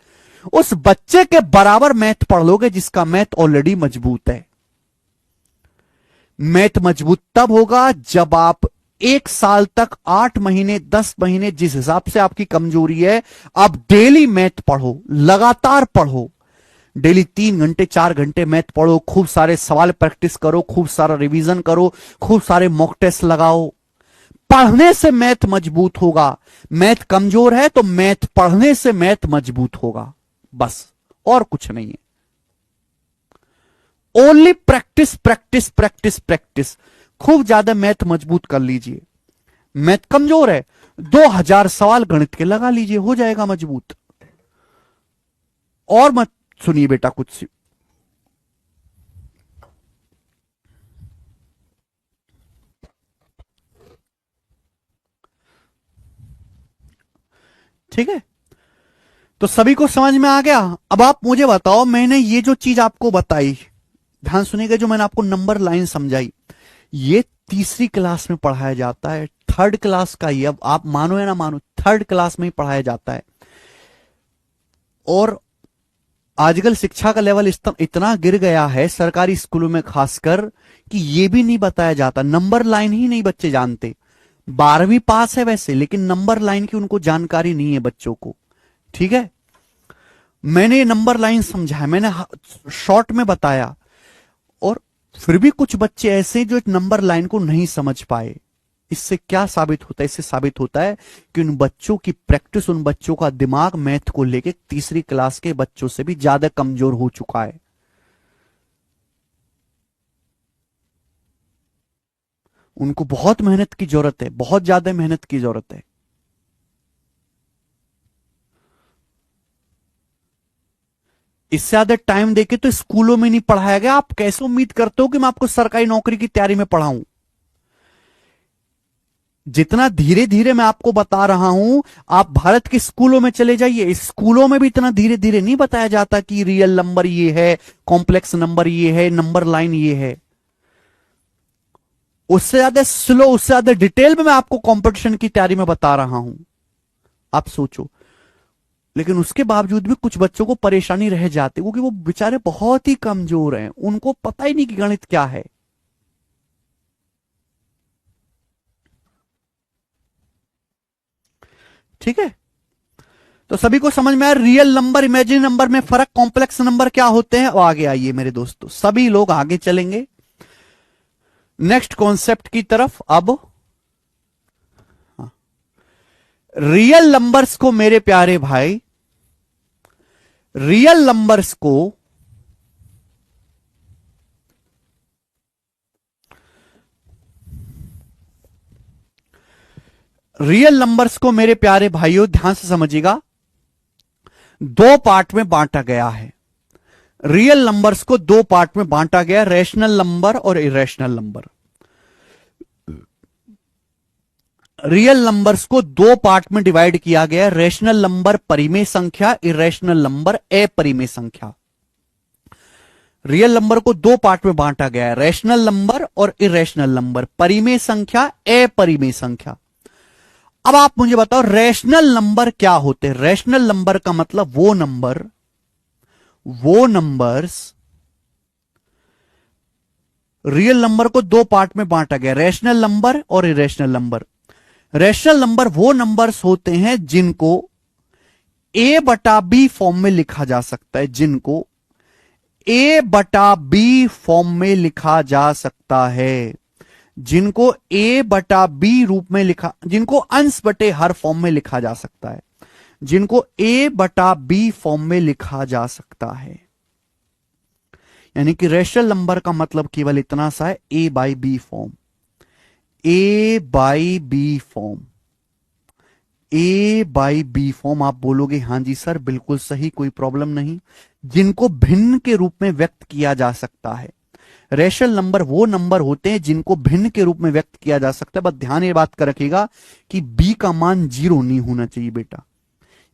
उस बच्चे के बराबर मैथ पढ़ लोगे जिसका मैथ ऑलरेडी मजबूत है। मैथ मजबूत तब होगा जब आप 1 साल तक 8 महीने 10 महीने, जिस हिसाब से आपकी कमजोरी है, आप डेली मैथ पढ़ो, लगातार पढ़ो। डेली 3 घंटे 4 घंटे मैथ पढ़ो, खूब सारे सवाल प्रैक्टिस करो, खूब सारा रिवीजन करो, खूब सारे मॉक टेस्ट लगाओ। पढ़ने से मैथ मजबूत होगा। मैथ कमजोर है तो मैथ पढ़ने से मैथ मजबूत होगा, बस और कुछ नहीं है। Only practice practice practice practice. खूब ज्यादा मैथ मजबूत कर लीजिए। मैथ कमजोर है, 2000 सवाल गणित के लगा लीजिए, हो जाएगा मजबूत। और मत सुनिए बेटा कुछ। ठीक है, तो सभी को समझ में आ गया। अब आप मुझे बताओ, मैंने ये जो चीज आपको बताई, ध्यान सुनिएगा, जो मैंने आपको नंबर लाइन समझाई, ये तीसरी क्लास में पढ़ाया जाता है। 3rd क्लास का ही, अब आप मानो या ना मानो, 3rd क्लास में ही पढ़ाया जाता है। और आजकल शिक्षा का लेवल इतना गिर गया है सरकारी स्कूलों में खासकर, कि ये भी नहीं बताया जाता, नंबर लाइन ही नहीं बच्चे जानते। 12वीं पास है वैसे, लेकिन नंबर लाइन की उनको जानकारी नहीं है बच्चों को। ठीक है, मैंने ये नंबर लाइन समझाया, मैंने शॉर्ट में बताया, और फिर भी कुछ बच्चे ऐसे जो नंबर लाइन को नहीं समझ पाए। इससे क्या साबित होता है? इससे साबित होता है कि उन बच्चों की प्रैक्टिस, उन बच्चों का दिमाग मैथ को लेके तीसरी क्लास के बच्चों से भी ज्यादा कमजोर हो चुका है। उनको बहुत मेहनत की जरूरत है, बहुत ज्यादा मेहनत की जरूरत है। इससे ज्यादा टाइम देके तो स्कूलों में नहीं पढ़ाया गया। आप कैसे उम्मीद करते हो कि मैं आपको सरकारी नौकरी की तैयारी में पढ़ाऊं? जितना धीरे धीरे मैं आपको बता रहा हूं, आप भारत के स्कूलों में चले जाइए, स्कूलों में भी इतना धीरे धीरे नहीं बताया जाता कि रियल नंबर ये है, कॉम्प्लेक्स नंबर ये है, नंबर लाइन ये है। उससे ज्यादा स्लो, उससे ज्यादा डिटेल में मैं आपको कंपटीशन की तैयारी में बता रहा हूं। आप सोचो, लेकिन उसके बावजूद भी कुछ बच्चों को परेशानी रह जाती, क्योंकि वो बेचारे बहुत ही कमजोर हैं, उनको पता ही नहीं कि गणित क्या है। ठीक है, तो सभी को समझ में आया रियल नंबर इमेजिनरी नंबर में फर्क, कॉम्प्लेक्स नंबर क्या होते हैं? और आगे आइए मेरे दोस्तों, सभी लोग आगे चलेंगे नेक्स्ट कॉन्सेप्ट की तरफ। अब रियल नंबर्स को मेरे प्यारे भाई, रियल नंबर्स को मेरे प्यारे भाइयों ध्यान से समझिएगा, दो पार्ट में बांटा गया है। रियल नंबर्स को दो पार्ट में बांटा गया, रैशनल नंबर और इरेशनल नंबर। रियल नंबर्स को दो पार्ट में डिवाइड किया गया, रैशनल नंबर परिमेय संख्या, इरेशनल नंबर अपरिमेय संख्या। रियल नंबर को दो पार्ट में बांटा गया है, रैशनल नंबर और इरेशनल नंबर, परिमेय संख्या, अपरिमेय संख्या। अब आप मुझे बताओ रैशनल नंबर क्या होते हैं? रैशनल नंबर का मतलब वो नंबर्स, रियल नंबर को दो पार्ट में बांटा गया, रैशनल नंबर और इरेशनल नंबर। रैशनल नंबर वो नंबर्स होते हैं जिनको a बटा बी फॉर्म में लिखा जा सकता है, जिनको a बटा बी फॉर्म में लिखा जा सकता है, जिनको a बटा बी रूप में लिखा, जिनको अंश बटे हर फॉर्म में लिखा जा सकता है, जिनको a बटा बी फॉर्म में लिखा जा सकता है। यानी कि रैशनल नंबर का मतलब केवल इतना सा है, a by B form, a by B form, a by B form. आप बोलोगे हां जी सर बिल्कुल सही, कोई प्रॉब्लम नहीं, जिनको भिन्न के रूप में व्यक्त किया जा सकता है। रैशनल नंबर वो नंबर होते हैं जिनको भिन्न के रूप में व्यक्त किया जा सकता है। बस ध्यान ये बात का रखिएगा कि b का मान 0 नहीं होना चाहिए बेटा,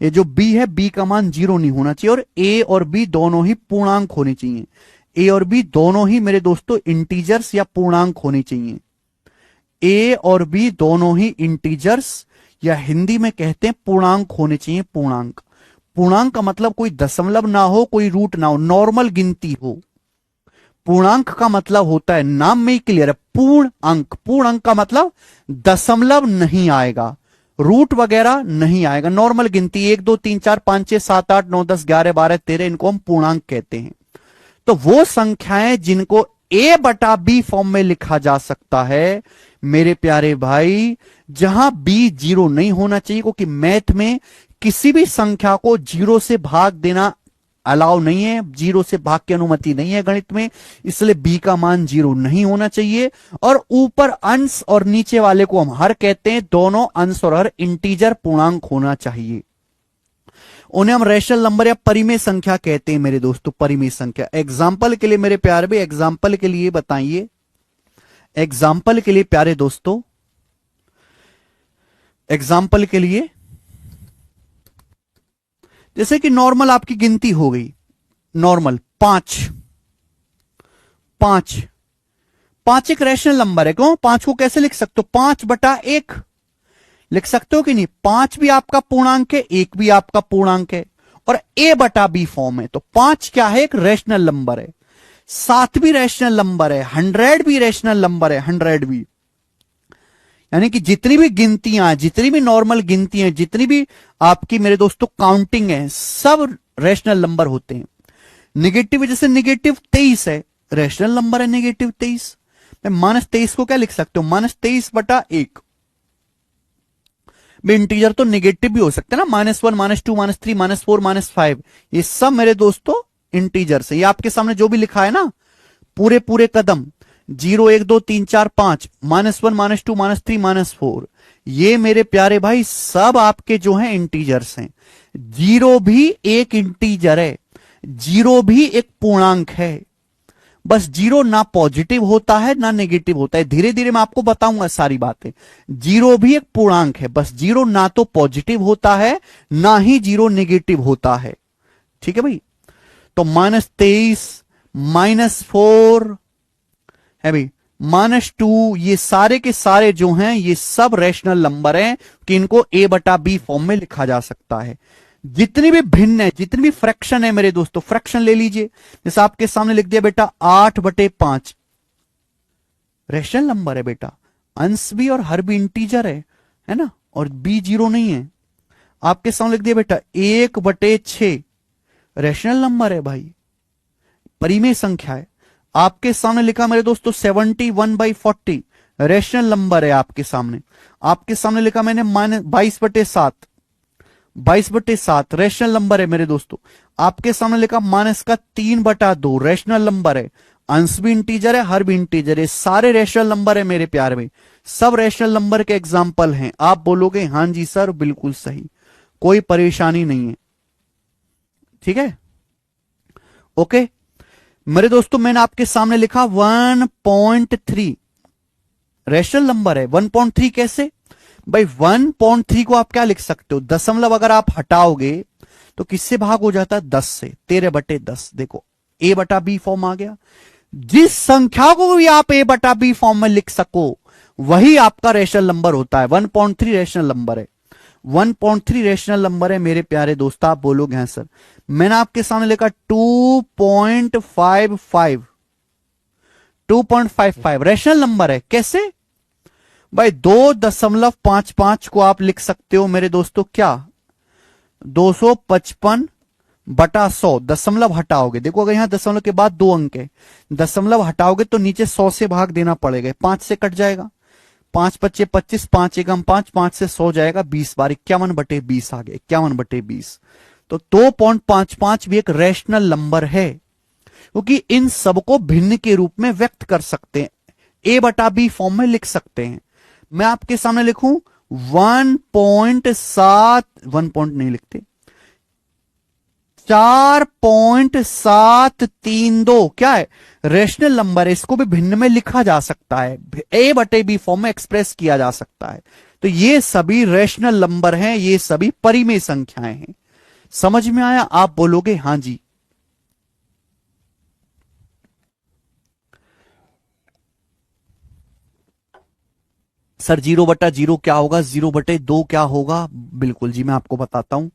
ये जो b है b का मान 0 नहीं होना चाहिए, और a और b दोनों ही पूर्णांक होने चाहिए। a और b दोनों ही मेरे दोस्तों इंटीजर्स या पूर्णांक होने चाहिए। a और b दोनों ही इंटीजर्स या हिंदी में कहते हैं पूर्णांक होने चाहिए। पूर्णांक, पूर्णांक का मतलब कोई दशमलव ना हो, कोई रूट ना हो, नॉर्मल गिनती हो। पूर्णांक का मतलब होता है, नाम में ही क्लियर है, पूर्ण अंक। पूर्ण अंक का मतलब दशमलव नहीं आएगा, रूट वगैरह नहीं आएगा, नॉर्मल गिनती 1 2 3 4 5 6 7 8 9 10 11 12 13, इनको हम पूर्णांक कहते हैं। तो वो संख्याएं जिनको a बटा b फॉर्म में लिखा जा सकता है मेरे प्यारे भाई, जहां b 0 नहीं होना चाहिए, क्योंकि मैथ में किसी भी संख्या को 0 से भाग देना अलाउ नहीं है, 0 से भाग की अनुमति नहीं है गणित में, इसलिए b का मान 0 नहीं होना चाहिए। और ऊपर अंश और नीचे वाले को हम हर कहते हैं, दोनों अंश और हर इंटीजर पूर्णांक होना चाहिए। उन्हें हम रैशनल नंबर या परिमेय संख्या कहते हैं मेरे दोस्तों, परिमेय संख्या। एग्जाम्पल के लिए मेरे प्यारे भाई, एग्जाम्पल के लिए बताइए, एग्जाम्पल के लिए प्यारे दोस्तों, एग्जाम्पल के लिए जैसे कि नॉर्मल आपकी गिनती हो गई, नॉर्मल 5 5 5 एक रैशनल नंबर है। क्यों? 5 को कैसे लिख सकते हो? 5 बटा 1 लिख सकते हो कि नहीं? 5 भी आपका पूर्णांक है, 1 भी आपका पूर्णांक है, और ए बटा बी फॉर्म है। तो 5 क्या है? एक रैशनल नंबर है। 7 भी रैशनल नंबर है, 100 भी रैशनल नंबर है, 100 भी। यानी कि जितनी भी गिनतियां, जितनी भी नॉर्मल गिनती हैं, जितनी भी आपकी मेरे दोस्तों काउंटिंग है, सब रैशनल नंबर होते हैं। निगेटिव, जैसे निगेटिव 23 है, रैशनल नंबर है निगेटिव 23। मैं -23 को क्या लिख सकते हो? -23/1। इंटीजर तो निगेटिव भी हो सकते हैं ना, -1, -2, -3, -4, -5। ये सब मेरे दोस्तों इंटीजर से। ये आपके सामने जो भी लिखा है ना, पूरे पूरे कदम 0, 1, 2, 3, 4, 5, -1, -2, -3, -4, ये मेरे प्यारे भाई सब आपके जो हैं इंटीजर्स हैं। जीरो भी एक इंटीजर है, जीरो भी एक पूर्णांक है। बस जीरो ना पॉजिटिव होता है ना नेगेटिव होता है। धीरे धीरे मैं आपको बताऊंगा सारी बातें। जीरो भी एक पूर्णांक है, बस जीरो ना तो पॉजिटिव होता है ना ही जीरो नेगेटिव होता है। ठीक है भाई। तो -23, -4 है भाई, -2, ये सारे के सारे जो हैं ये सब रैशनल नंबर हैं कि इनको a बटा बी फॉर्म में लिखा जा सकता है। जितनी भी भिन्न है, जितनी भी फ्रैक्शन है मेरे दोस्तों, फ्रैक्शन ले लीजिए। जैसे आपके सामने लिख दिया बेटा 8/5, रैशनल नंबर है बेटा। अंश भी और हर भी इंटीजर है ना, और बी जीरो नहीं है। आपके सामने लिख दिया बेटा 1/6, रैशनल नंबर है भाई, परिमेय संख्या है। आपके सामने लिखा मेरे दोस्तों 71/40, रैशनल नंबर है आपके सामने। आपके सामने लिखा मैंने -22/7, 22/7 रैशनल नंबर है मेरे दोस्तों। आपके सामने लिखा -3/2, रैशनल नंबर है। अंश भी इंटीजर है, हर भी इंटीजर है, सारे रैशनल नंबर है मेरे प्यारे में। सब रैशनल नंबर के एग्जाम्पल हैं। आप बोलोगे हां जी सर बिल्कुल सही, कोई परेशानी नहीं है। ठीक है, ओके मेरे दोस्तों। मैंने आपके सामने लिखा 1.3, रैशनल नंबर है। 1.3 कैसे भाई? 1.3 को आप क्या लिख सकते हो? दशमलव अगर आप हटाओगे तो किससे भाग हो जाता है? 10 से। 13/10। देखो a बटा बी फॉर्म आ गया। जिस संख्या को भी आप a बटा बी फॉर्म में लिख सको वही आपका रैशनल नंबर होता है। 1.3 रैशनल नंबर है, 1.3 रैशनल नंबर है मेरे प्यारे दोस्त। आप बोलोगे हैं सर। मैंने आपके सामने लिखा 2.55, 2.55 रैशनल नंबर है। कैसे भाई? 2.55 को आप लिख सकते हो मेरे दोस्तों क्या? 255/100। दशमलव हटाओगे, देखो अगर यहां दशमलव के बाद 2 अंक है, दशमलव हटाओगे तो नीचे 100 से भाग देना पड़ेगा, 5 से कट जाएगा। 5×5 = 25, 5 एकम 5, 5 से 100 जाएगा 20 बार, 51/20 आ गया, 51/20। तो 2.55 भी एक रैशनल नंबर है, क्योंकि इन सबको भिन्न के रूप में व्यक्त कर सकते हैं, a बटा बी फॉर्म में लिख सकते हैं। मैं आपके सामने लिखूं 1.7, 1 पॉइंट नहीं लिखते, 4.732 क्या है? रैशनल नंबर है। इसको भी भिन्न में लिखा जा सकता है, a बटे बी फॉर्म में एक्सप्रेस किया जा सकता है। तो ये सभी रैशनल नंबर हैं, ये सभी परिमेय संख्याएं हैं। समझ में आया? आप बोलोगे हां जी। सर 0/0 क्या होगा? 0/2 क्या होगा? बिल्कुल जी मैं आपको बताता हूं।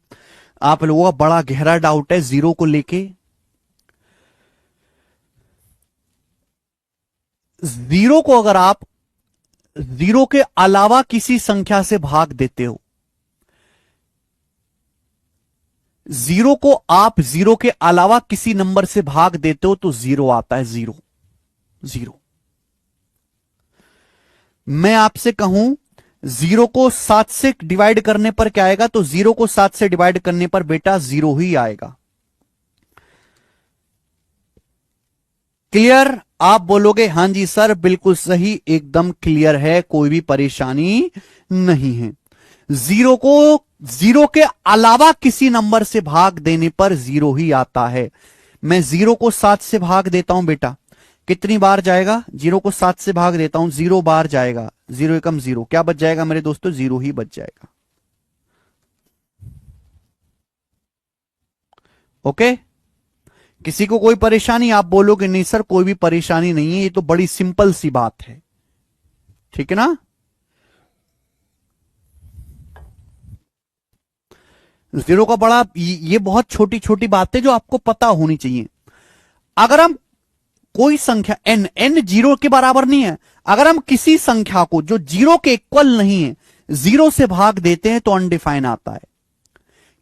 आप लोगों का बड़ा गहरा डाउट है जीरो को लेके। जीरो को अगर आप जीरो के अलावा किसी संख्या से भाग देते हो, जीरो को आप जीरो के अलावा किसी नंबर से भाग देते हो तो जीरो आता है। Zero, zero. मैं आपसे कहूं जीरो को 7 से डिवाइड करने पर क्या आएगा? तो जीरो को 7 से डिवाइड करने पर बेटा जीरो ही आएगा। क्लियर? आप बोलोगे हां जी सर बिल्कुल सही, एकदम क्लियर है, कोई भी परेशानी नहीं है। जीरो को जीरो के अलावा किसी नंबर से भाग देने पर जीरो ही आता है। मैं जीरो को 7 से भाग देता हूं बेटा, कितनी बार जाएगा? जीरो को 7 से भाग देता हूं, 0 बार जाएगा। 0 एकम 0, क्या बच जाएगा मेरे दोस्तों? 0 ही बच जाएगा। ओके, किसी को कोई परेशानी? आप बोलोगे नहीं सर कोई भी परेशानी नहीं है, ये तो बड़ी सिंपल सी बात है। ठीक है ना? जीरो का बड़ा, ये बहुत छोटी छोटी बातें जो आपको पता होनी चाहिए। अगर हम कोई संख्या n जीरो के बराबर नहीं है, अगर हम किसी संख्या को जो जीरो के इक्वल नहीं है जीरो से भाग देते हैं तो अनडिफाइन आता है।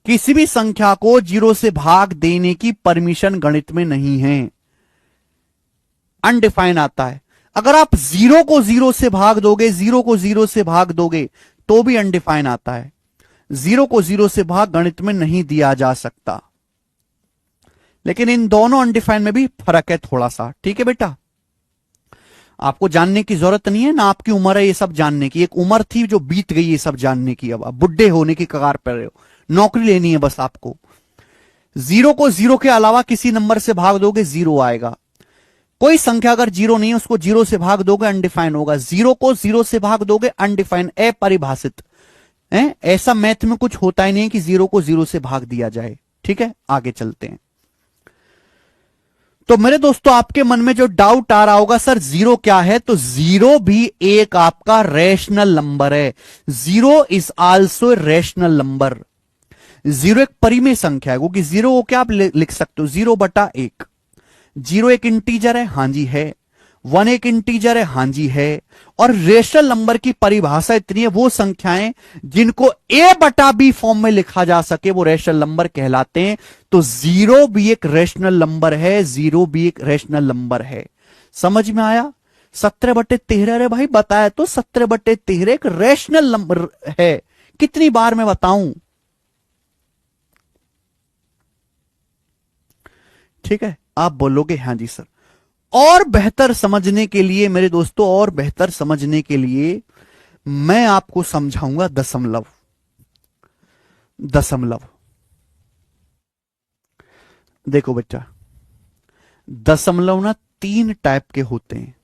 किसी भी संख्या को जीरो से भाग देने की परमिशन गणित में नहीं है, अनडिफाइन आता है। अगर आप जीरो को जीरो से भाग दोगे, जीरो को जीरो से भाग दोगे तो भी अनडिफाइन आता है। जीरो को जीरो से भाग गणित में नहीं दिया जा सकता। लेकिन इन दोनों अनडिफाइन में भी फर्क है थोड़ा सा, ठीक है बेटा। आपको जानने की जरूरत नहीं है ना, आपकी उम्र है ये सब जानने की। एक उम्र थी जो बीत गई ये सब जानने की, अब आप बुढ़े होने की कगार पर रहे हो, नौकरी लेनी है बस आपको। जीरो को जीरो के अलावा किसी नंबर से भाग दोगे जीरो आएगा। कोई संख्या अगर जीरो नहीं है उसको जीरो से भाग दोगे अनडिफाइन होगा। जीरो को जीरो से भाग दोगे अनडिफाइन, अपरिभाषित है। ऐसा मैथ में कुछ होता ही नहीं कि जीरो को जीरो से भाग दिया जाए, ठीक है। आगे चलते हैं। तो मेरे दोस्तों आपके मन में जो डाउट आ रहा होगा सर जीरो क्या है, तो जीरो भी एक आपका रैशनल नंबर है। Zero is also rational number. Zero एक परिमेय संख्या है, क्योंकि जीरो को क्या आप लिख सकते हो, 0/1। जीरो एक इंटीजर है, हां जी है। 1 एक इंटीजर है, हां जी है। और रेशनल नंबर की परिभाषा इतनी है, वो संख्याएं जिनको a/b फॉर्म में लिखा जा सके वो रेशनल नंबर कहलाते हैं। तो जीरो भी एक रेशनल नंबर है, जीरो भी एक रेशनल नंबर है। समझ में आया? 17/13 रे भाई, बताया तो 17/13 एक रेशनल नंबर है। कितनी बार मैं बताऊं? ठीक है, आप बोलोगे हां जी सर। और बेहतर समझने के लिए मेरे दोस्तों, और बेहतर समझने के लिए मैं आपको समझाऊंगा दशमलव। दशमलव देखो बच्चा, दशमलव ना 3 टाइप के होते हैं।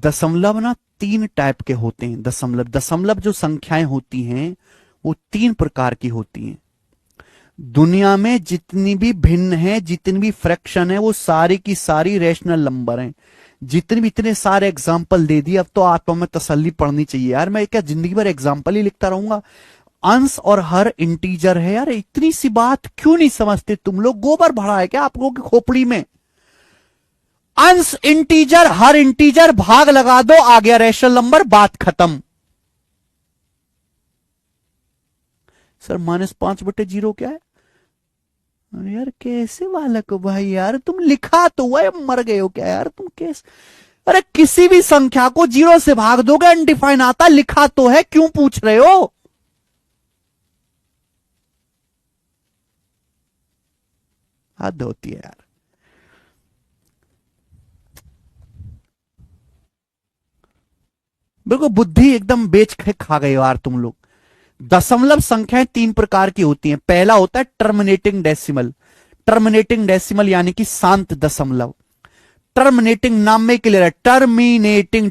दशमलव ना 3 टाइप के होते हैं। दशमलव, दशमलव जो संख्याएं होती हैं वो 3 प्रकार की होती हैं। दुनिया में जितनी भी भिन्न है, जितनी भी फ्रैक्शन है, वो सारी की सारी रैशनल नंबर हैं। जितने भी, इतने सारे एग्जाम्पल दे दिए, अब तो आत्मा में तसल्ली पड़नी चाहिए यार। मैं क्या जिंदगी भर एग्जाम्पल ही लिखता रहूंगा? अंश और हर इंटीजर है यार। इतनी सी बात क्यों नहीं समझते तुम लोग? गोबर भरा है क्या आप लोगों की खोपड़ी में? अंश इंटीजर, हर इंटीजर, भाग लगा दो, आ गया रैशनल नंबर, बात खत्म। सर -5/0 क्या है? अरे यार कैसे बालक हो भाई यार, तुम लिखा तो हुआ है, मर गए हो क्या यार तुम? कैसे? अरे किसी भी संख्या को जीरो से भाग दोगे अनडिफाइन आता, लिखा तो है, क्यों पूछ रहे हो? हद होती है यार। बिल्कुल बुद्धि एकदम बेच के खा गए हो यार तुम लोग। दशमलव संख्याएं 3 प्रकार की होती हैं। पहला होता है टर्मिनेटिंग डेसिमल। टर्मिनेटिंग डेसिमल यानी कि शांत दशमलव। टर्मिनेटिंग नाम में क्लियर है, टर्मिनेटिंग,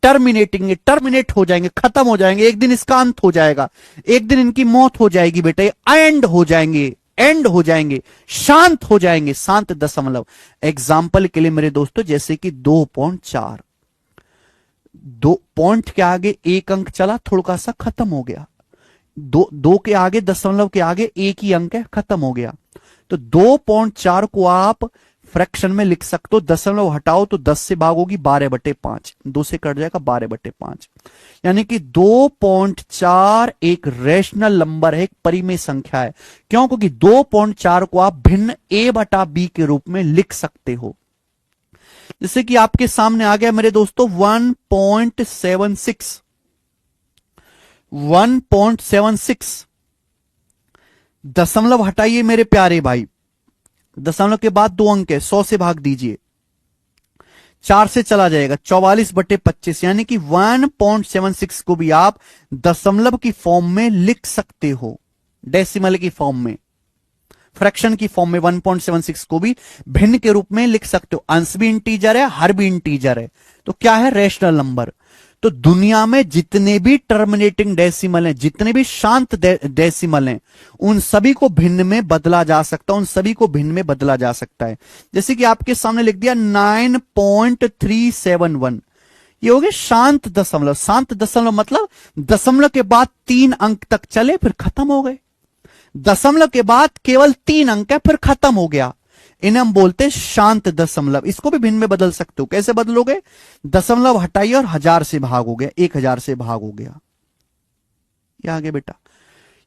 टर्मिनेटिंग, टर्मिनेट हो जाएंगे, खत्म हो जाएंगे, एक दिन इसका अंत हो जाएगा, एक दिन इनकी मौत हो जाएगी बेटा, एंड हो जाएंगे, एंड हो जाएंगे, शांत हो जाएंगे, शांत दशमलव। एग्जाम्पल के लिए मेरे दोस्तों जैसे कि 2.4, 2 पॉइंट के आगे एक अंक चला, थोड़ा सा खत्म हो गया। दो के आगे, दशमलव के आगे एक ही अंक है, खत्म हो गया। तो 2.4 को आप फ्रैक्शन में लिख सकते हो। दशमलव हटाओ तो 10 से भागोगी, 12/5, 2 से कट जाएगा 12/5। यानी कि 2.4 एक रेशनल नंबर है, एक परिमेय संख्या है। क्यों? क्योंकि 2.4 को आप भिन्न a/b के रूप में लिख सकते हो। जैसे कि आपके सामने आ गया मेरे दोस्तों 1.76, 1.76। दशमलव हटाइए मेरे प्यारे भाई, दशमलव के बाद 2 अंक है, 100 से भाग दीजिए, 4 से चला जाएगा, 44/25। यानी कि 1.76 को भी आप दशमलव की फॉर्म में लिख सकते हो, डेसिमल की फॉर्म में, फ्रैक्शन की फॉर्म में 1.76 को भी भिन्न के रूप में लिख सकते हो। अंश भी इंटीजर है, हर भी इंटीजर है, तो क्या है? Rational number. तो दुनिया में जितने भी टर्मिनेटिंग डेसिमल हैं, जितने भी शांत डेसिमल हैं, उन सभी को भिन्न में बदला जा सकता है, उन सभी को भिन्न में बदला जा सकता है। जैसे कि आपके सामने लिख दिया 9.371, ये हो गया शांत दशमलव। शांत दशमलव मतलब दशमलव के बाद 3 अंक तक चले फिर खत्म हो गए। दशमलव के बाद केवल 3 अंक है, फिर खत्म हो गया। इन्हें हम बोलते हैं शांत दशमलव। इसको भी भिन्न में बदल सकते हो। कैसे बदलोगे? दशमलव हटाइए और 1000 से भाग हो गया, 1000 से भाग हो गया। ये आगे बेटा,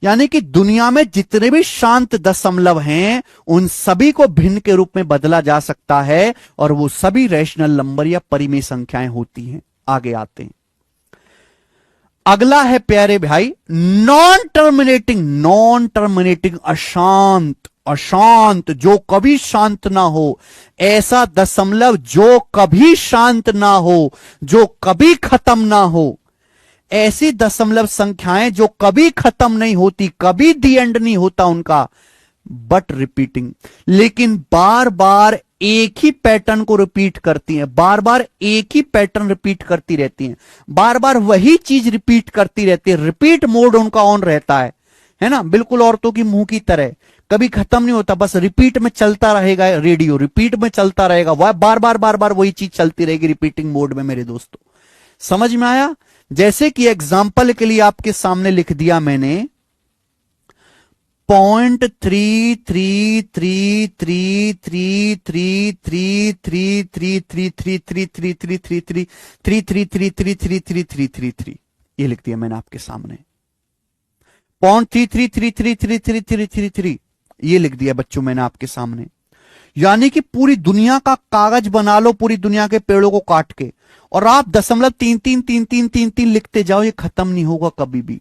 यानी कि दुनिया में जितने भी शांत दशमलव हैं उन सभी को भिन्न के रूप में बदला जा सकता है, और वो सभी रैशनल नंबर या परिमेय संख्याएं होती हैं। आगे आते हैं, अगला है प्यारे भाई नॉन टर्मिनेटिंग। नॉन टर्मिनेटिंग अशांत, अशांत जो कभी शांत ना हो, ऐसा दशमलव जो कभी शांत ना हो, जो कभी खत्म ना हो। ऐसी दशमलव संख्याएं जो कभी खत्म नहीं होती, कभी दी एंड नहीं होता उनका, बट रिपीटिंग, लेकिन बार बार एक ही पैटर्न को रिपीट करती हैं, बार बार एक ही पैटर्न रिपीट करती रहती हैं, बार बार वही चीज रिपीट करती रहती है। रिपीट मोड उनका ऑन रहता है ना, बिल्कुल औरतों की मुंह की तरह, कभी खत्म नहीं होता, बस रिपीट में चलता रहेगा। रेडियो रिपीट में चलता रहेगा, वह बार बार बार बार वही चीज चलती रहेगी रिपीटिंग मोड में। मेरे दोस्तों समझ में आया? जैसे कि एग्जाम्पल के लिए आपके सामने लिख दिया मैंने 0.33333333333333333333 ये लिख दिया मैंने आपके सामने। 0.3333333333 ये लिख दिया बच्चों मैंने आपके सामने। यानी कि पूरी दुनिया का कागज बना लो, पूरी दुनिया के पेड़ों को काट के, और आप 0.333333 लिखते जाओ, ये खत्म नहीं होगा कभी भी।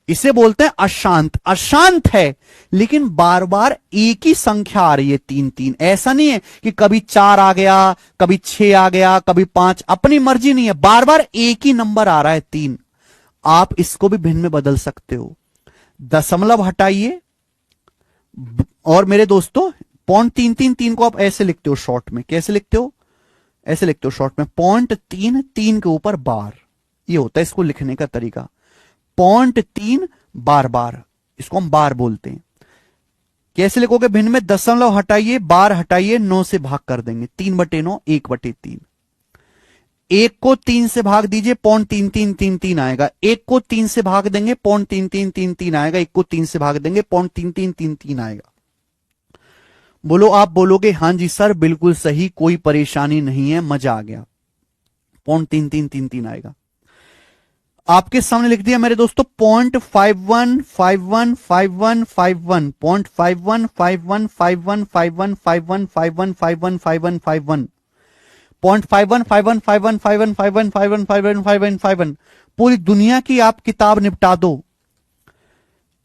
इसे बोलते हैं अशांत। अशांत है लेकिन बार बार एक ही संख्या आ रही है, 3 ऐसा नहीं है कि कभी 4 आ गया, कभी 6 आ गया, कभी 5, अपनी मर्जी नहीं है, बार बार एक ही नंबर आ रहा है 3। आप इसको भी भिन्न में बदल सकते हो। दशमलव हटाइए, और मेरे दोस्तों 0.333 को आप ऐसे लिखते हो शॉर्ट में। कैसे लिखते हो? ऐसे लिखते हो शॉर्ट में 0.33 के ऊपर बार, ये होता है इसको लिखने का तरीका। 0.3 बार बार, इसको हम बार बोलते हैं। कैसे लिखोगे भिन्न में? दशमलव हटाइए, बार हटाइए, 9 से भाग कर देंगे, 3/9, 1/3। 1 को 3 से भाग दीजिए, 0.3333 आएगा। 1 को 3 से भाग देंगे, 0.3333 आएगा। 1 को 3 से भाग देंगे, 0.3333 आएगा। बोलो, आप बोलोगे हां जी सर बिल्कुल सही, कोई परेशानी नहीं है, मजा आ गया। 0.3333 आएगा। आपके सामने लिख दिया मेरे दोस्तों 0.51515151 0.515151515151515151 0.51515151515151 पूरी दुनिया की आप किताब निपटा दो,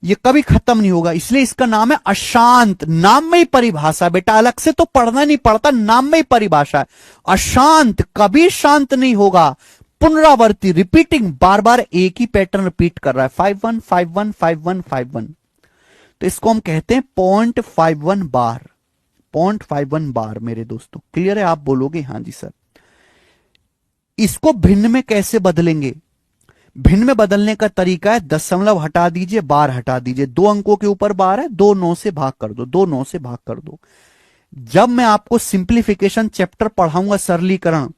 ये कभी खत्म नहीं होगा। इसलिए इसका नाम है अशांत। नाम में ही परिभाषा बेटा, अलग से तो पढ़ना नहीं पड़ता, नाम में ही परिभाषा है। अशांत, कभी शांत नहीं होगा, पुनरावर्ती, रिपीटिंग, बार बार एक ही पैटर्न रिपीट कर रहा है, 51515151। तो इसको हम कहते हैं 0.51 बार। 0.51 बार मेरे दोस्तों, क्लियर है? आप बोलोगे हां जी सर। इसको भिन्न में कैसे बदलेंगे? भिन्न में बदलने का तरीका है, दशमलव हटा दीजिए, बार हटा दीजिए, 2 अंकों के ऊपर बार है, 2 9 से भाग कर दो, 2 9 से भाग कर दो। जब मैं आपको सिंप्लीफिकेशन चैप्टर पढ़ाऊंगा, सरलीकरण,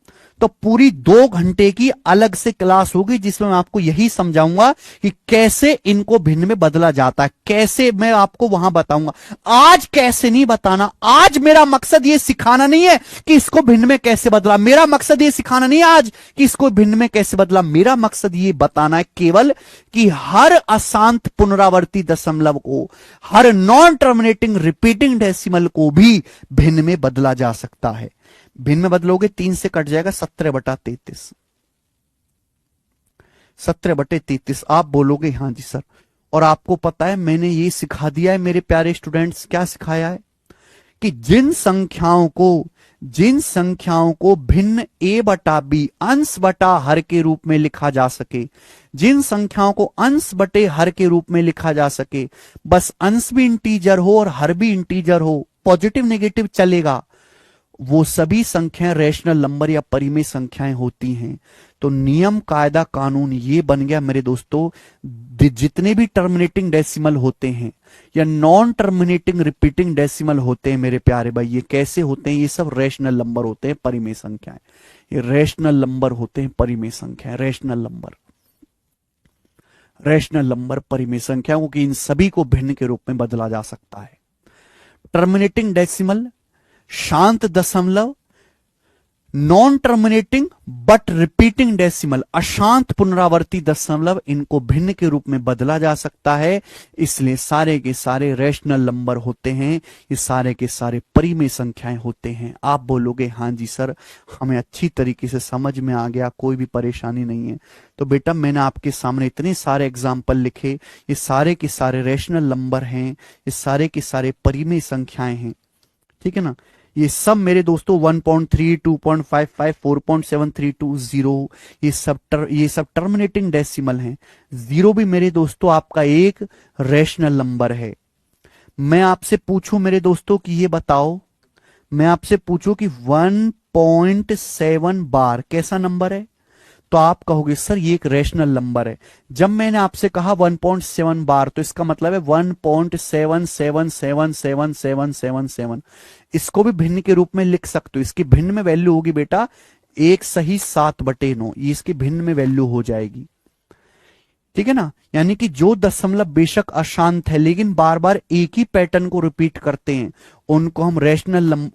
तो पूरी 2 घंटे की अलग से क्लास होगी जिसमें मैं आपको यही समझाऊंगा कि कैसे इनको भिन्न में बदला जाता है, कैसे मैं आपको वहां बताऊंगा। आज कैसे नहीं बताना, आज मेरा मकसद ये सिखाना नहीं है कि इसको भिन्न में कैसे बदला, मेरा मकसद ये सिखाना नहीं है आज कि इसको भिन्न में कैसे बदला। मेरा मकसद ये बताना है केवल कि हर अशांत पुनरावर्ती दशमलव को, हर नॉन टर्मिनेटिंग रिपीटिंग डेसिमल को भी भिन्न में बदला जा सकता है। भिन्न में बदलोगे 3 से कट जाएगा 17/33, 17/33। आप बोलोगे हां जी सर। और आपको पता है मैंने ये सिखा दिया है मेरे प्यारे स्टूडेंट्स, क्या सिखाया है कि जिन संख्याओं को भिन्न a/b अंश बटा हर के रूप में लिखा जा सके, जिन संख्याओं को अंश बटे हर के रूप में लिखा जा सके, बस अंश भी इंटीजर हो और हर भी इंटीजर हो, पॉजिटिव नेगेटिव चलेगा, वो सभी संख्याएं रैशनल नंबर या परिमेय संख्याएं होती हैं। तो नियम, कायदा, कानून ये बन गया मेरे दोस्तों, जितने भी टर्मिनेटिंग डेसिमल होते हैं या नॉन टर्मिनेटिंग रिपीटिंग डेसिमल होते हैं मेरे प्यारे भाई, ये कैसे होते हैं? ये सब रैशनल नंबर होते हैं, परिमेय संख्याएं। ये रैशनल नंबर होते हैं, परिमेय संख्याएं, रैशनल नंबर। रैशनल नंबर परिमेय संख्याओं की इन सभी को भिन्न के रूप में बदला जा सकता है। टर्मिनेटिंग डेसिमल, शांत दशमलव, non terminating but repeating decimal, अशांत पुनरावर्ती दशमलव, इनको भिन्न के रूप में बदला जा सकता है। इसलिए सारे के सारे रैशनल नंबर होते हैं, ये सारे के सारे परिमेय संख्याएं होते हैं। आप बोलोगे हाँ जी सर, हमें अच्छी तरीके से समझ में आ गया, कोई भी परेशानी नहीं है। तो बेटा मैंने आपके सामने इतने सारे एग्जाम्पल लिखे, ये सारे के सारे रैशनल नंबर हैं, ये सारे के सारे परिमेय संख्याएं हैं, ठीक है ना। ये सब मेरे दोस्तों 1.3, 2.55, 4.732, ये सब टर्मिनेटिंग डेसिमल हैं। जीरो भी मेरे दोस्तों आपका एक रैशनल नंबर है। मैं आपसे पूछूं मेरे दोस्तों कि ये बताओ, मैं आपसे पूछूं कि 1.7 बार कैसा नंबर है, तो आप कहोगे सर ये एक रैशनल नंबर है। जब मैंने आपसे कहा 1.7 बार, तो इसका मतलब है 1.7777777। इसको भी भिन्न के रूप में लिख सकते हो। इसकी भिन्न में वैल्यू होगी बेटा 1 सही 7/9, ये इसकी भिन्न में वैल्यू हो जाएगी, ठीक है ना। यानी कि जो दशमलव बेशक अशांत है लेकिन बार बार एक ही पैटर्न को रिपीट करते हैं, उनको हम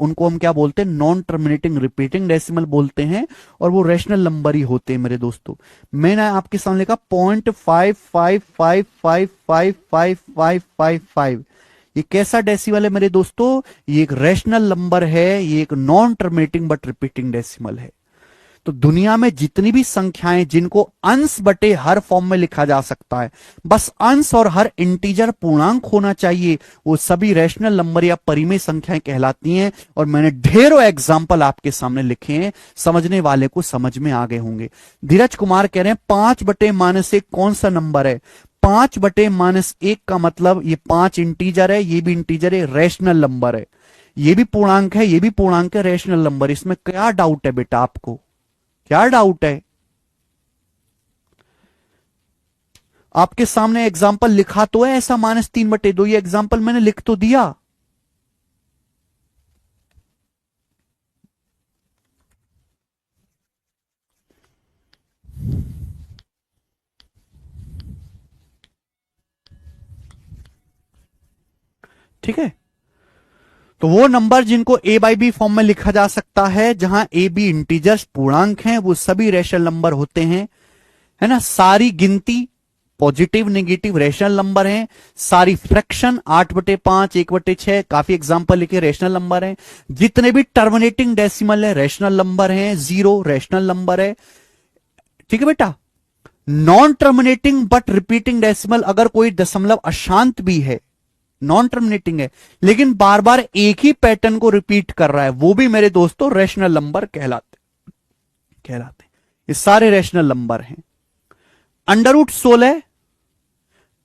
उनको हम क्या बोलते हैं, नॉन टर्मिनेटिंग रिपीटिंग डेसिमल बोलते हैं, और वो रैशनल नंबर ही होते हैं मेरे दोस्तों। मैंने आपके सामने लिखा 0.55555555, ये कैसा डेसिमल है मेरे दोस्तों, ये एक रैशनल नंबर है, ये एक non terminating but repeating decimal है। तो दुनिया में जितनी भी संख्याएं जिनको अंश बटे हर फॉर्म में लिखा जा सकता है, बस अंश और हर इंटीजर पूर्णांक होना चाहिए, वो सभी रैशनल नंबर या परिमेय संख्याएं कहलाती हैं। और मैंने ढेरों एग्जाम्पल आपके सामने लिखे हैं, समझने वाले को समझ में आ गए होंगे। धीरज कुमार कह रहे हैं 5/-1 कौन सा नंबर है। 5/-1 का मतलब ये 5 इंटीजर है, ये भी इंटीजर है, रैशनल नंबर है, ये भी पूर्णांक है, ये भी पूर्णांक है, रैशनल नंबर। इसमें क्या डाउट है बेटा, आपको क्या डाउट है। आपके सामने एग्जाम्पल लिखा तो है ऐसा -3/2, ये एग्जाम्पल मैंने लिख तो दिया। ठीक है, तो वो नंबर जिनको A/B फॉर्म में लिखा जा सकता है, जहां AB इंटीजर्स पूर्णांक हैं, वो सभी रैशनल नंबर होते हैं, है ना। सारी गिनती पॉजिटिव नेगेटिव रैशनल नंबर हैं, सारी फ्रैक्शन 8/5 1/6 काफी एग्जांपल लिखे रैशनल नंबर हैं। जितने भी टर्मिनेटिंग डेसिमल है रैशनल नंबर हैं, 0 रैशनल नंबर है, ठीक है बेटा। Non terminating but repeating decimal, अगर कोई दशमलव अशांत भी है, नॉन टर्मिनेटिंग है लेकिन बार बार एक ही पैटर्न को रिपीट कर रहा है, वो भी मेरे दोस्तों रैशनल नंबर कहलाते। ये सारे रैशनल नंबर हैं।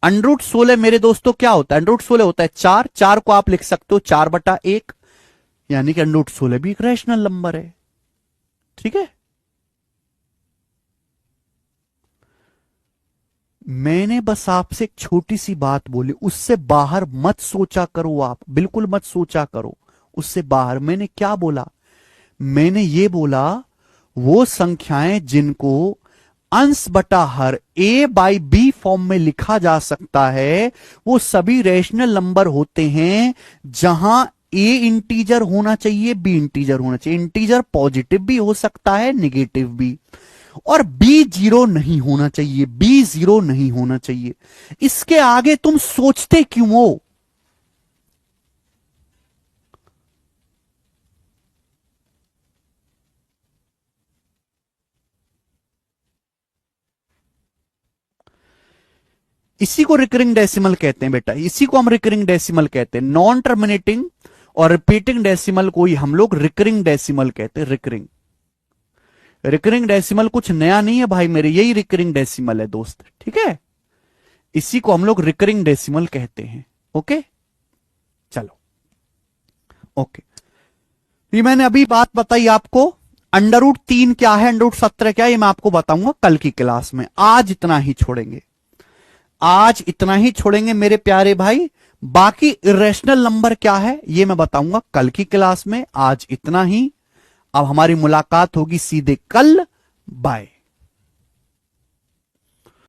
√16 मेरे दोस्तों क्या होता है, √16 होता है 4 को आप लिख सकते हो 4/1, यानी कि √16 भी एक रैशनल नंबर है, ठीक है। मैंने बस आपसे एक छोटी सी बात बोली, उससे बाहर मत सोचा करो, आप बिल्कुल मत सोचा करो उससे बाहर। मैंने क्या बोला, मैंने ये बोला वो संख्याएं जिनको अंश बटा हर A/B फॉर्म में लिखा जा सकता है, वो सभी रैशनल नंबर होते हैं, जहां A इंटीजर होना चाहिए, B इंटीजर होना चाहिए। इंटीजर पॉजिटिव भी हो सकता है, निगेटिव भी, और B 0 नहीं होना चाहिए, B 0 नहीं होना चाहिए। इसके आगे तुम सोचते क्यों हो। इसी को रिकरिंग डेसिमल कहते हैं बेटा, इसी को हम रिकरिंग डेसिमल कहते हैं। नॉन टर्मिनेटिंग और रिपीटिंग डेसिमल को ही हम लोग रिकरिंग डेसिमल कहते हैं। रिकरिंग डेसिमल कुछ नया नहीं है भाई मेरे, यही रिकरिंग डेसिमल है दोस्त, ठीक है। इसी को हम लोग रिकरिंग डेसिमल कहते हैं। ओके चलो, ओके। ये मैंने अभी बात बताई आपको, √3 क्या है, √17 क्या है, ये मैं आपको बताऊंगा कल की क्लास में। आज इतना ही छोड़ेंगे, आज इतना ही छोड़ेंगे मेरे प्यारे भाई। बाकी इरेशनल नंबर क्या है ये मैं बताऊंगा कल की क्लास में। आज इतना ही, अब हमारी मुलाकात होगी सीधे कल। बाय।